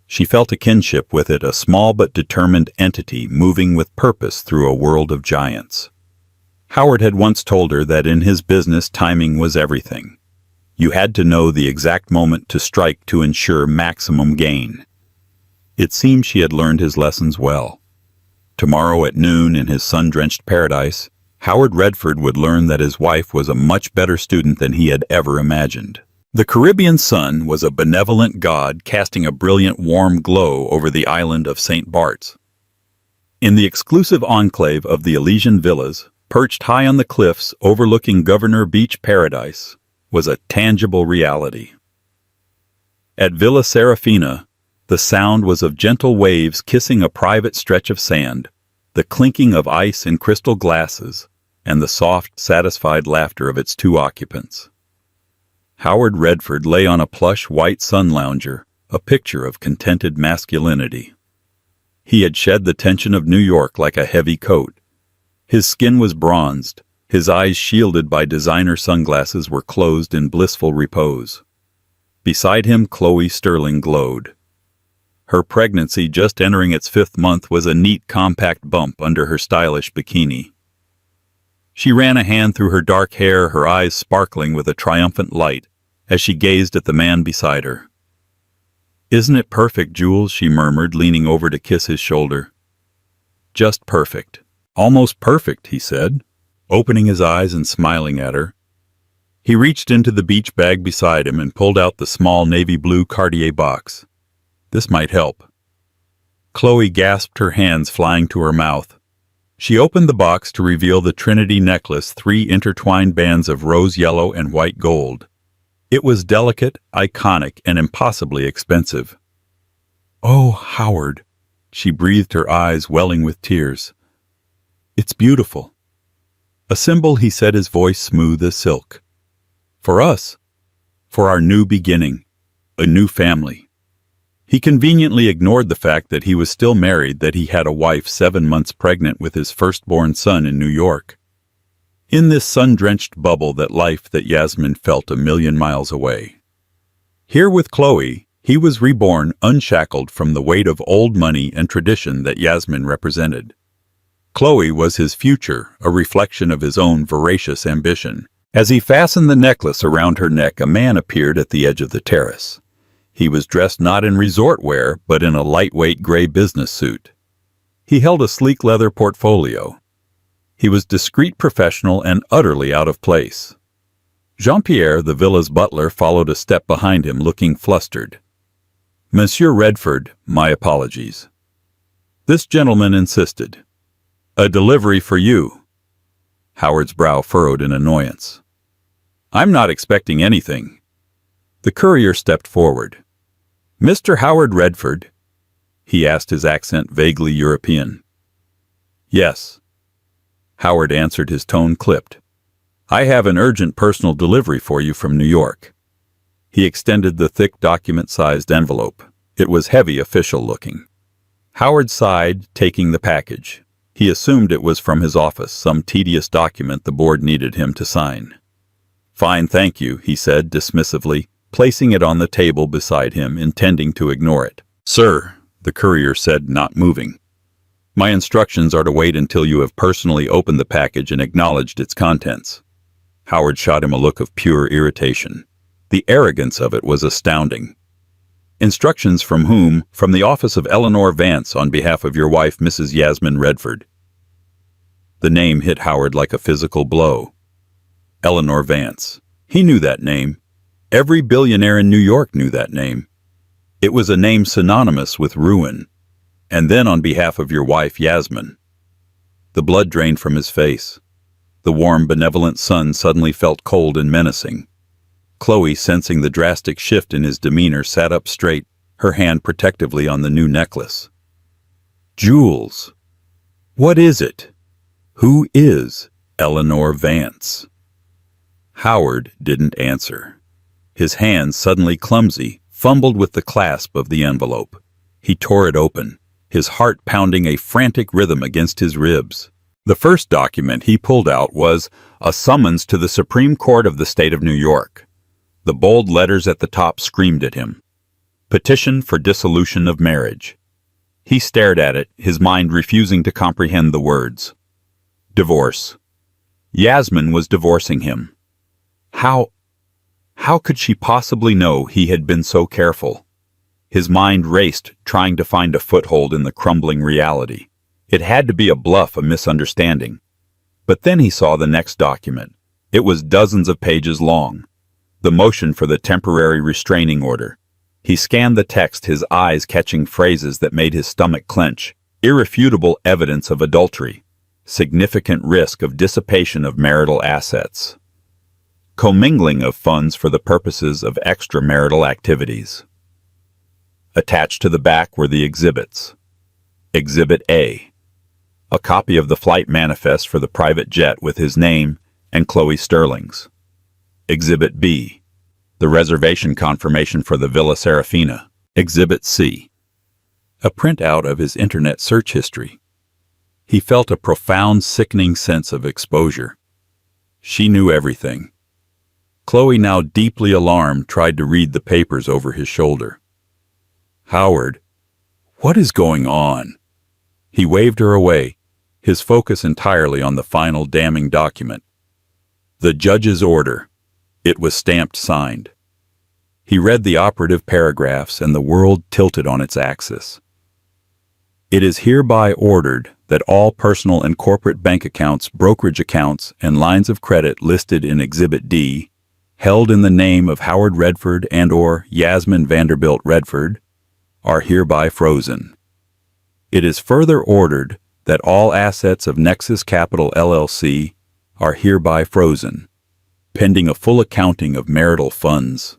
She felt a kinship with it, a small but determined entity moving with purpose through a world of giants. Howard had once told her that in his business, timing was everything. You had to know the exact moment to strike to ensure maximum gain. It seemed she had learned his lessons well. Tomorrow at noon, in his sun-drenched paradise, Howard Redford would learn that his wife was a much better student than he had ever imagined. The Caribbean sun was a benevolent god, casting a brilliant, warm glow over the island of St. Bart's. In the exclusive enclave of the Elysian Villas, perched high on the cliffs overlooking Governor Beach Paradise, was a tangible reality. At Villa Serafina, the sound was of gentle waves kissing a private stretch of sand, the clinking of ice in crystal glasses, and the soft, satisfied laughter of its 2 occupants. Howard Redford lay on a plush white sun lounger, a picture of contented masculinity. He had shed the tension of New York like a heavy coat. His skin was bronzed, his eyes, shielded by designer sunglasses, were closed in blissful repose. Beside him, Chloe Sterling glowed. Her pregnancy, just entering its 5th month, was a neat, compact bump under her stylish bikini. She ran a hand through her dark hair, her eyes sparkling with a triumphant light as she gazed at the man beside her. "Isn't it perfect, Jules?" she murmured, leaning over to kiss his shoulder. "Just perfect. Almost perfect," he said, opening his eyes and smiling at her. He reached into the beach bag beside him and pulled out the small navy blue Cartier box. This might help. Chloe gasped, her hands flying to her mouth. She opened the box to reveal the Trinity necklace, 3 intertwined bands of rose yellow and white gold. It was delicate, iconic, and impossibly expensive. "Oh, Howard," she breathed, her eyes welling with tears. "It's beautiful." "A symbol," he said, his voice smooth as silk. "For us. For our new beginning. A new family." He conveniently ignored the fact that he was still married, that he had a wife 7 months pregnant with his firstborn son in New York. In this sun-drenched bubble, that Yasmin felt a million miles away. Here with Chloe, he was reborn, unshackled from the weight of old money and tradition that Yasmin represented. Chloe was his future, a reflection of his own voracious ambition. As he fastened the necklace around her neck, a man appeared at the edge of the terrace. He was dressed not in resort wear, but in a lightweight gray business suit. He held a sleek leather portfolio. He was discreet, professional, and utterly out of place. Jean-Pierre, the villa's butler, followed a step behind him, looking flustered. "Monsieur Redford, my apologies." This gentleman insisted. "A delivery for you." Howard's brow furrowed in annoyance. "I'm not expecting anything." The courier stepped forward. "Mr. Howard Redford?" he asked, his accent vaguely European. "Yes." Howard answered, his tone clipped. "I have an urgent personal delivery for you from New York." He extended the thick document-sized envelope. It was heavy, official-looking. Howard sighed, taking the package. He assumed it was from his office, some tedious document the board needed him to sign. "Fine, thank you," he said dismissively, placing it on the table beside him, intending to ignore it. "Sir," the courier said, not moving, "my instructions are to wait until you have personally opened the package and acknowledged its contents." Howard shot him a look of pure irritation. The arrogance of it was astounding. "Instructions from whom?" "From the office of Eleanor Vance, on behalf of your wife, Mrs. Yasmin Redford." The name hit Howard like a physical blow. Eleanor Vance. He knew that name. Every billionaire in New York knew that name. It was a name synonymous with ruin. "And then on behalf of your wife, Yasmin." The blood drained from his face. The warm, benevolent sun suddenly felt cold and menacing. Chloe, sensing the drastic shift in his demeanor, sat up straight, her hand protectively on the new necklace. "Jules, what is it? Who is Eleanor Vance?" Howard didn't answer. His hands, suddenly clumsy, fumbled with the clasp of the envelope. He tore it open, his heart pounding a frantic rhythm against his ribs. The first document he pulled out was a summons to the Supreme Court of the State of New York. The bold letters at the top screamed at him. "Petition for dissolution of marriage." He stared at it, his mind refusing to comprehend the words. Divorce. Yasmin was divorcing him. How could she possibly know he had been so careful? His mind raced, trying to find a foothold in the crumbling reality. It had to be a bluff, a misunderstanding. But then he saw the next document. It was dozens of pages long. The motion for the temporary restraining order. He scanned the text, his eyes catching phrases that made his stomach clench. Irrefutable evidence of adultery. Significant risk of dissipation of marital assets. Commingling of funds for the purposes of extramarital activities. Attached to the back were the exhibits. Exhibit A. A copy of the flight manifest for the private jet with his name and Chloe Sterling's. Exhibit B. The reservation confirmation for the Villa Serafina. Exhibit C. A printout of his internet search history. He felt a profound, sickening sense of exposure. She knew everything. Chloe, now deeply alarmed, tried to read the papers over his shoulder. "Howard, what is going on?" He waved her away. his focus entirely on the final damning document. The judge's order. It was stamped signed. He read the operative paragraphs and the world tilted on its axis. It is hereby ordered that all personal and corporate bank accounts, brokerage accounts, and lines of credit listed in Exhibit D, held in the name of Howard Redford and/or Yasmin Vanderbilt Redford, are hereby frozen. It is further ordered that all assets of Nexus Capital LLC are hereby frozen, pending a full accounting of marital funds.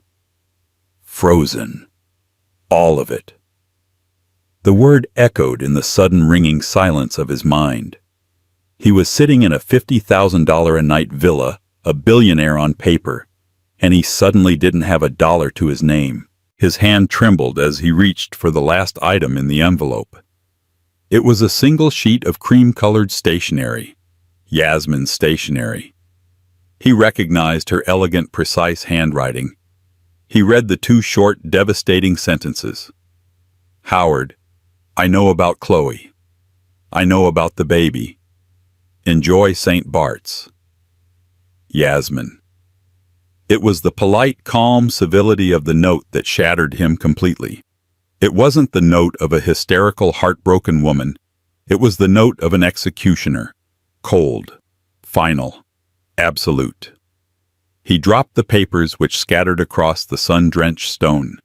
Frozen. All of it. The word echoed in the sudden ringing silence of his mind. He was sitting in a $50,000 a night villa, a billionaire on paper, and he suddenly didn't have a dollar to his name. His hand trembled as he reached for the last item in the envelope. It was a single sheet of cream-colored stationery, Yasmin's stationery. He recognized her elegant, precise handwriting. He read the two short, devastating sentences. Howard, I know about Chloe. I know about the baby. Enjoy St. Bart's. Yasmin. It was the polite, calm civility of the note that shattered him completely. It wasn't the note of a hysterical, heartbroken woman. It was the note of an executioner. Cold, final, absolute. He dropped the papers which scattered across the sun-drenched stone.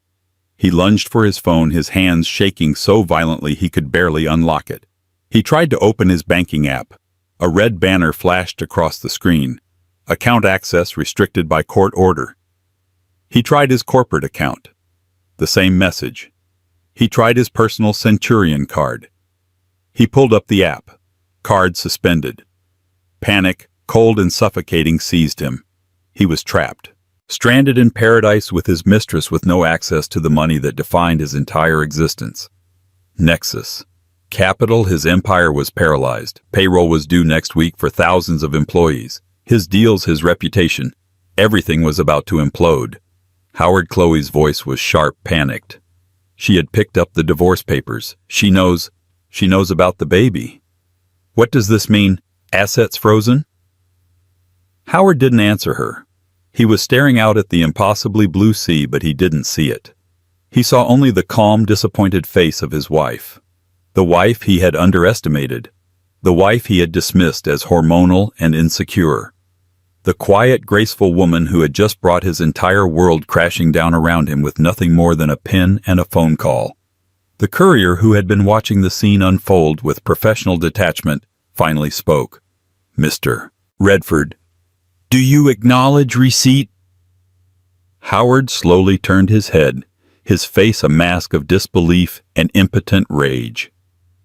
He lunged for his phone, his hands shaking so violently he could barely unlock it. He tried to open his banking app. A red banner flashed across the screen. Account access restricted by court order. He tried his corporate account. The same message. He tried his personal Centurion card. He pulled up the app. Card suspended. Panic, cold and suffocating, seized him. He was trapped. Stranded in paradise with his mistress with no access to the money that defined his entire existence. Nexus. Capital, his empire was paralyzed. Payroll was due next week for thousands of employees. His deals, his reputation. Everything was about to implode. Howard Chloe's voice was sharp, panicked. She had picked up the divorce papers. She knows about the baby. What does this mean? Assets frozen? Howard didn't answer her. He was staring out at the impossibly blue sea, but he didn't see it. He saw only the calm, disappointed face of his wife. The wife he had underestimated. The wife he had dismissed as hormonal and insecure. The quiet, graceful woman who had just brought his entire world crashing down around him with nothing more than a pen and a phone call. The courier who had been watching the scene unfold with professional detachment finally spoke. Mr. Redford, do you acknowledge receipt? Howard slowly turned his head, his face a mask of disbelief and impotent rage.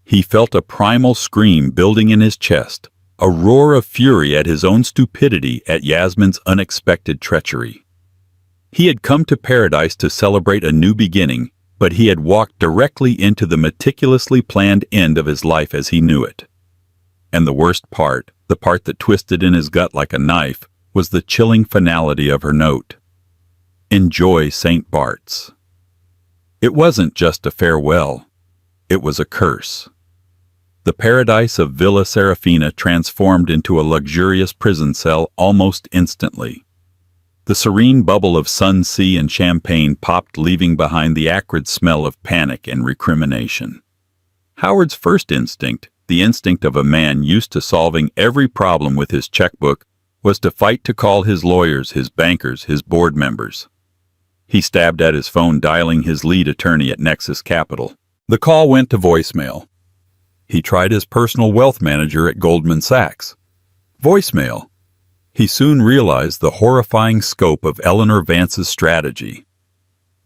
He felt a primal scream building in his chest, a roar of fury at his own stupidity, at Yasmin's unexpected treachery. He had come to paradise to celebrate a new beginning, but he had walked directly into the meticulously planned end of his life as he knew it. And the worst part, the part that twisted in his gut like a knife, was the chilling finality of her note. Enjoy St. Bart's. It wasn't just a farewell. It was a curse. The paradise of Villa Serafina transformed into a luxurious prison cell almost instantly. The serene bubble of sun, sea, and champagne popped, leaving behind the acrid smell of panic and recrimination. Howard's first instinct, the instinct of a man used to solving every problem with his checkbook, was to fight to call his lawyers, his bankers, his board members. He stabbed at his phone, dialing his lead attorney at Nexus Capital. The call went to voicemail. He tried his personal wealth manager at Goldman Sachs. Voicemail. He soon realized the horrifying scope of Eleanor Vance's strategy.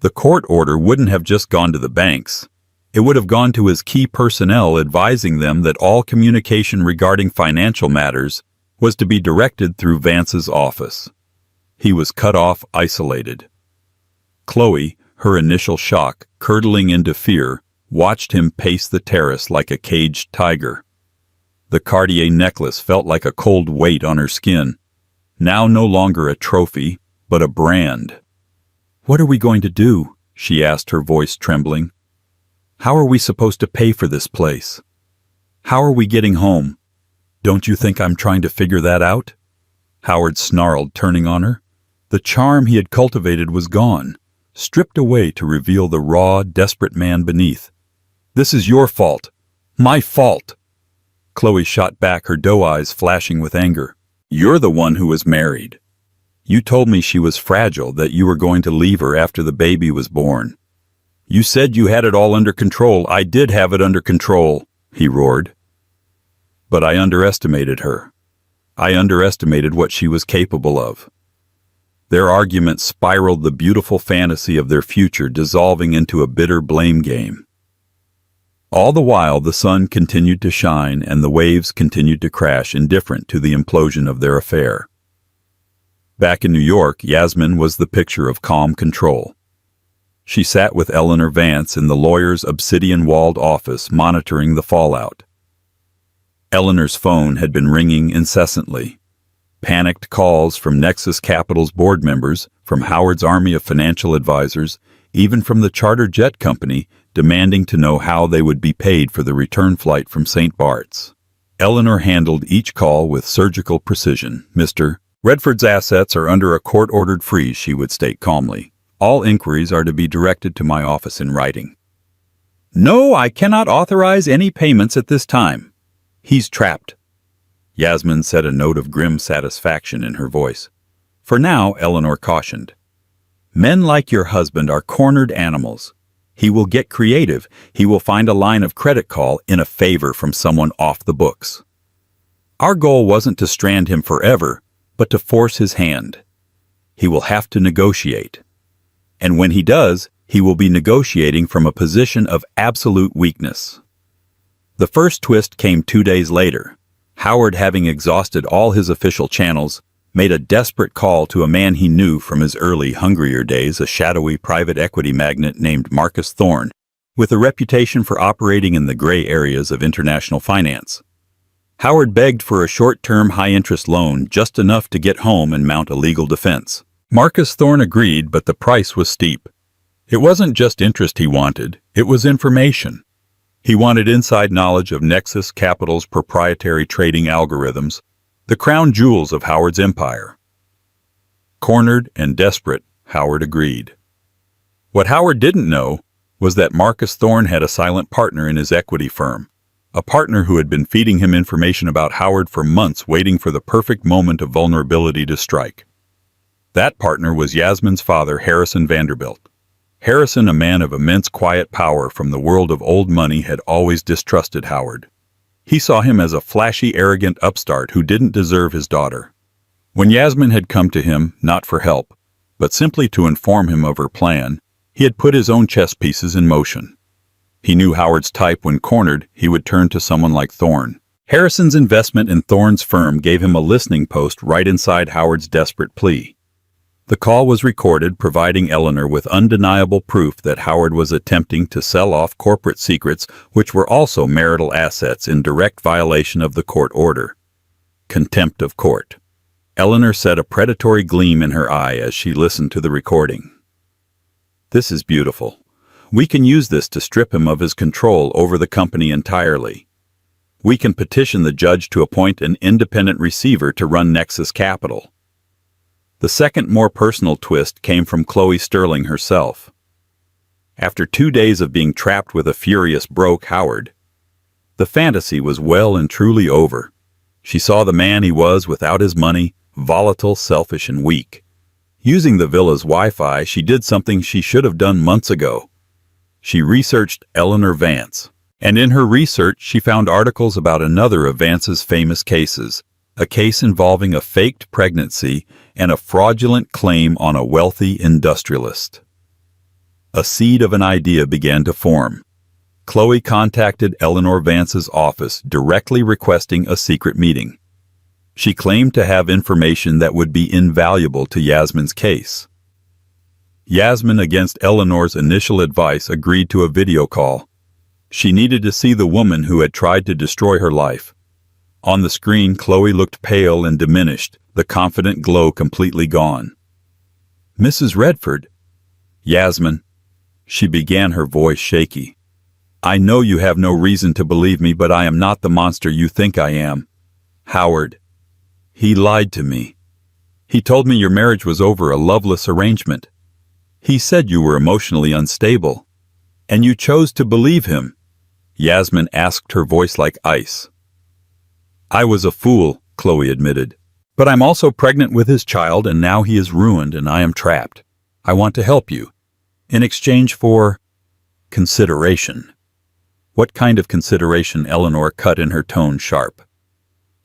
The court order wouldn't have just gone to the banks. It would have gone to his key personnel, advising them that all communication regarding financial matters was to be directed through Vance's office. He was cut off, isolated. Chloe, her initial shock curdling into fear, watched him pace the terrace like a caged tiger. The Cartier necklace felt like a cold weight on her skin, now no longer a trophy, but a brand. "What are we going to do?" she asked, her voice trembling. "How are we supposed to pay for this place? How are we getting home? Don't you think I'm trying to figure that out? Howard snarled, turning on her. The charm he had cultivated was gone, stripped away to reveal the raw, desperate man beneath. This is your fault. My fault. Chloe shot back, her doe eyes flashing with anger. You're the one who was married. You told me she was fragile, that you were going to leave her after the baby was born. You said you had it all under control. I did have it under control, he roared. But I underestimated her. I underestimated what she was capable of. Their argument spiraled, the beautiful fantasy of their future dissolving into a bitter blame game. All the while, the sun continued to shine and the waves continued to crash, indifferent to the implosion of their affair. Back in New York, Yasmin was the picture of calm control. She sat with Eleanor Vance in the lawyer's obsidian-walled office, monitoring the fallout. Eleanor's phone had been ringing incessantly. Panicked calls from Nexus Capital's board members, from Howard's army of financial advisors, even from the charter jet company, demanding to know how they would be paid for the return flight from St. Bart's. Eleanor handled each call with surgical precision. Mr. Redford's assets are under a court-ordered freeze, she would state calmly. All inquiries are to be directed to my office in writing. No, I cannot authorize any payments at this time. He's trapped. Yasmin said, a note of grim satisfaction in her voice. For now, Eleanor cautioned. Men like your husband are cornered animals. He will get creative. He will find a line of credit call in a favor from someone off the books. Our goal wasn't to strand him forever, but to force his hand. He will have to negotiate. And when he does, he will be negotiating from a position of absolute weakness. The first twist came 2 days later. Howard, having exhausted all his official channels, made a desperate call to a man he knew from his early, hungrier days, a shadowy private equity magnate named Marcus Thorne, with a reputation for operating in the gray areas of international finance. Howard begged for a short-term, high-interest loan, just enough to get home and mount a legal defense. Marcus Thorne agreed, but the price was steep. It wasn't just interest he wanted, it was information. He wanted inside knowledge of Nexus Capital's proprietary trading algorithms, the crown jewels of Howard's empire. Cornered and desperate, Howard agreed. What Howard didn't know was that Marcus Thorne had a silent partner in his equity firm, a partner who had been feeding him information about Howard for months, waiting for the perfect moment of vulnerability to strike. That partner was Yasmin's father, Harrison Vanderbilt. Harrison, a man of immense quiet power from the world of old money, had always distrusted Howard. He saw him as a flashy, arrogant upstart who didn't deserve his daughter. When Yasmin had come to him, not for help, but simply to inform him of her plan, he had put his own chess pieces in motion. He knew Howard's type. When cornered, he would turn to someone like Thorne. Harrison's investment in Thorne's firm gave him a listening post right inside Howard's desperate plea. The call was recorded, providing Eleanor with undeniable proof that Howard was attempting to sell off corporate secrets, which were also marital assets, in direct violation of the court order. Contempt of court. Eleanor set a predatory gleam in her eye as she listened to the recording. This is beautiful. We can use this to strip him of his control over the company entirely. We can petition the judge to appoint an independent receiver to run Nexus Capital. The second, more personal twist came from Chloe Sterling herself. After 2 days of being trapped with a furious, broke Howard, the fantasy was well and truly over. She saw the man he was without his money, volatile, selfish, and weak. Using the villa's Wi-Fi, she did something she should have done months ago. She researched Eleanor Vance, and in her research she found articles about another of Vance's famous cases, a case involving a faked pregnancy and a fraudulent claim on a wealthy industrialist. A seed of an idea began to form. Chloe contacted Eleanor Vance's office, directly requesting a secret meeting. She claimed to have information that would be invaluable to Yasmin's case. Yasmin, against Eleanor's initial advice, agreed to a video call. She needed to see the woman who had tried to destroy her life. On the screen, Chloe looked pale and diminished, the confident glow completely gone. Mrs. Redford. Yasmin. She began, her voice shaky. I know you have no reason to believe me, but I am not the monster you think I am. Howard. He lied to me. He told me your marriage was over a loveless arrangement. He said you were emotionally unstable. And you chose to believe him. Yasmin asked, her voice like ice. I was a fool, Chloe admitted. But I'm also pregnant with his child, and now he is ruined and I am trapped. I want to help you. In exchange for consideration. What kind of consideration? Eleanor cut in her tone sharp.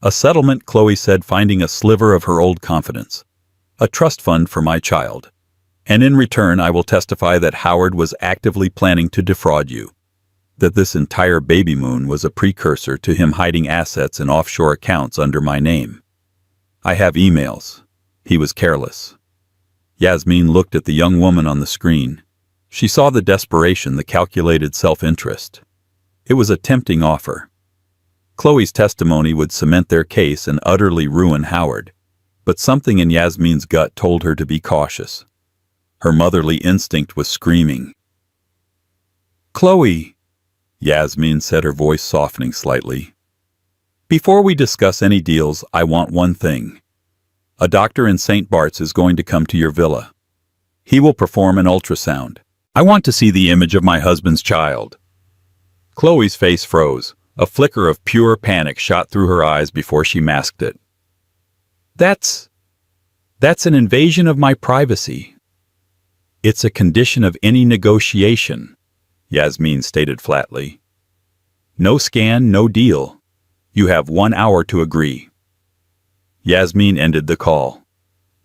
A settlement, Chloe said, finding a sliver of her old confidence. A trust fund for my child. And in return, I will testify that Howard was actively planning to defraud you. That this entire baby moon was a precursor to him hiding assets in offshore accounts under my name. I have emails. He was careless. Yasmin looked at the young woman on the screen. She saw the desperation, the calculated self-interest. It was a tempting offer. Chloe's testimony would cement their case and utterly ruin Howard. But something in Yasmin's gut told her to be cautious. Her motherly instinct was screaming. Chloe, Yasmin said, her voice softening slightly. Before we discuss any deals, I want one thing. A doctor in St. Bart's is going to come to your villa. He will perform an ultrasound. I want to see the image of my husband's child. Chloe's face froze. A flicker of pure panic shot through her eyes before she masked it. That's an invasion of my privacy. It's a condition of any negotiation, Yasmin stated flatly. No scan, no deal. You have 1 hour to agree. Yasmin ended the call.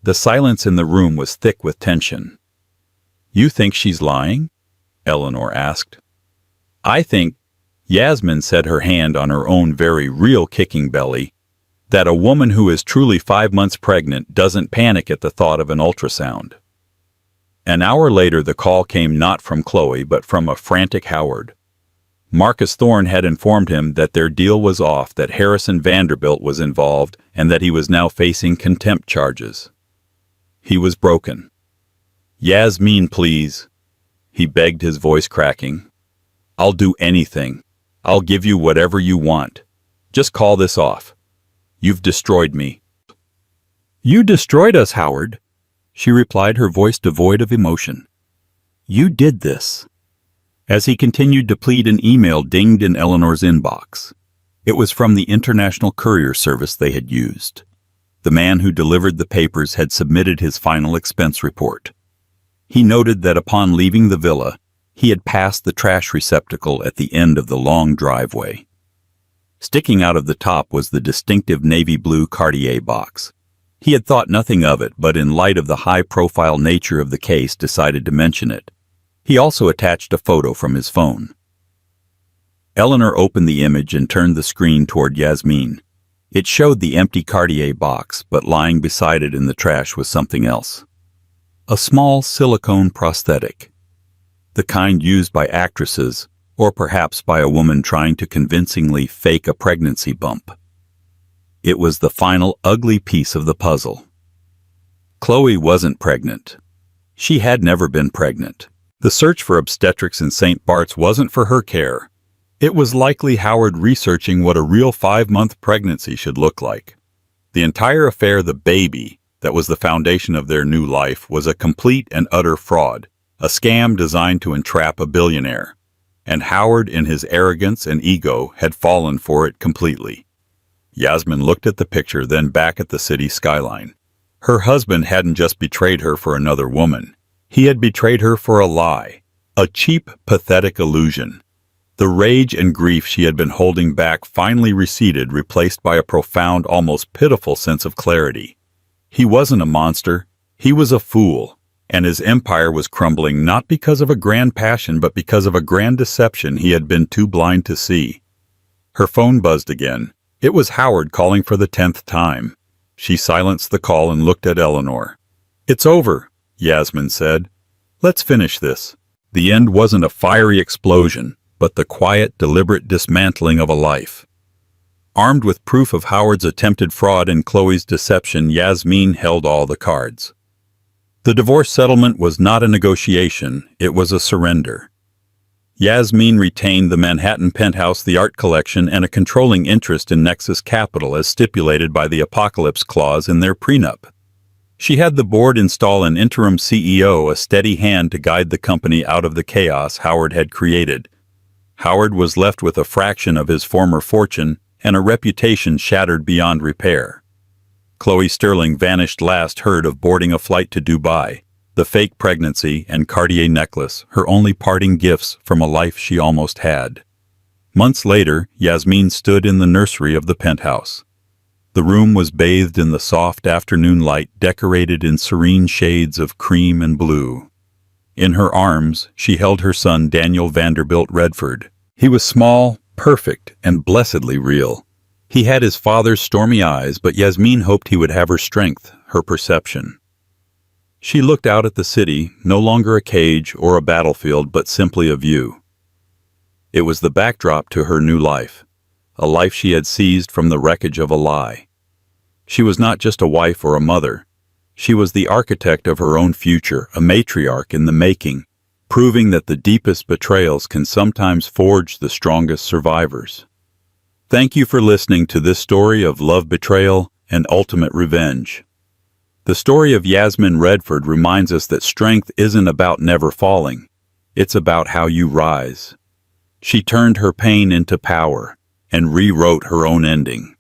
The silence in the room was thick with tension. You think she's lying? Eleanor asked. I think, Yasmin said, her hand on her own very real kicking belly, that a woman who is truly 5 months pregnant doesn't panic at the thought of an ultrasound. An hour later, the call came not from Chloe, but from a frantic Howard. Marcus Thorne had informed him that their deal was off, that Harrison Vanderbilt was involved, and that he was now facing contempt charges. He was broken. Yasmin, please, he begged, his voice cracking. I'll do anything. I'll give you whatever you want. Just call this off. You've destroyed me. You destroyed us, Howard, she replied, her voice devoid of emotion. You did this. As he continued to plead, an email dinged in Eleanor's inbox. It was from the international courier service they had used. The man who delivered the papers had submitted his final expense report. He noted that upon leaving the villa, he had passed the trash receptacle at the end of the long driveway. Sticking out of the top was the distinctive navy blue Cartier box. He had thought nothing of it, but in light of the high-profile nature of the case, decided to mention it. He also attached a photo from his phone. Eleanor opened the image and turned the screen toward Yasmin. It showed the empty Cartier box, but lying beside it in the trash was something else. A small silicone prosthetic. The kind used by actresses, or perhaps by a woman trying to convincingly fake a pregnancy bump. It was the final ugly piece of the puzzle. Chloe wasn't pregnant. She had never been pregnant. The search for obstetrics in St. Bart's wasn't for her care. It was likely Howard researching what a real 5-month pregnancy should look like. The entire affair, the baby, that was the foundation of their new life, was a complete and utter fraud. A scam designed to entrap a billionaire, and Howard, in his arrogance and ego, had fallen for it completely. Yasmin looked at the picture, then back at the city skyline. Her husband hadn't just betrayed her for another woman. He had betrayed her for a lie, a cheap, pathetic illusion. The rage and grief she had been holding back finally receded, replaced by a profound, almost pitiful sense of clarity. He wasn't a monster. He was a fool. And his empire was crumbling not because of a grand passion, but because of a grand deception he had been too blind to see. Her phone buzzed again. It was Howard calling for the 10th time. She silenced the call and looked at Eleanor. It's over, Yasmin said. Let's finish this. The end wasn't a fiery explosion, but the quiet, deliberate dismantling of a life. Armed with proof of Howard's attempted fraud and Chloe's deception, Yasmin held all the cards. The divorce settlement was not a negotiation, it was a surrender. Yasmin retained the Manhattan penthouse, the art collection, and a controlling interest in Nexus Capital as stipulated by the Apocalypse Clause in their prenup. She had the board install an interim CEO, a steady hand to guide the company out of the chaos Howard had created. Howard was left with a fraction of his former fortune and a reputation shattered beyond repair. Chloe Sterling vanished last heard of boarding a flight to Dubai, the fake pregnancy and Cartier necklace, her only parting gifts from a life she almost had. Months later, Yasmin stood in the nursery of the penthouse. The room was bathed in the soft afternoon light, decorated in serene shades of cream and blue. In her arms, she held her son Daniel Vanderbilt Redford. He was small, perfect, and blessedly real. He had his father's stormy eyes, but Yasmin hoped he would have her strength, her perception. She looked out at the city, no longer a cage or a battlefield, but simply a view. It was the backdrop to her new life, a life she had seized from the wreckage of a lie. She was not just a wife or a mother. She was the architect of her own future, a matriarch in the making, proving that the deepest betrayals can sometimes forge the strongest survivors. Thank you for listening to this story of love, betrayal, and ultimate revenge. The story of Yasmin Redford reminds us that strength isn't about never falling. It's about how you rise. She turned her pain into power and rewrote her own ending.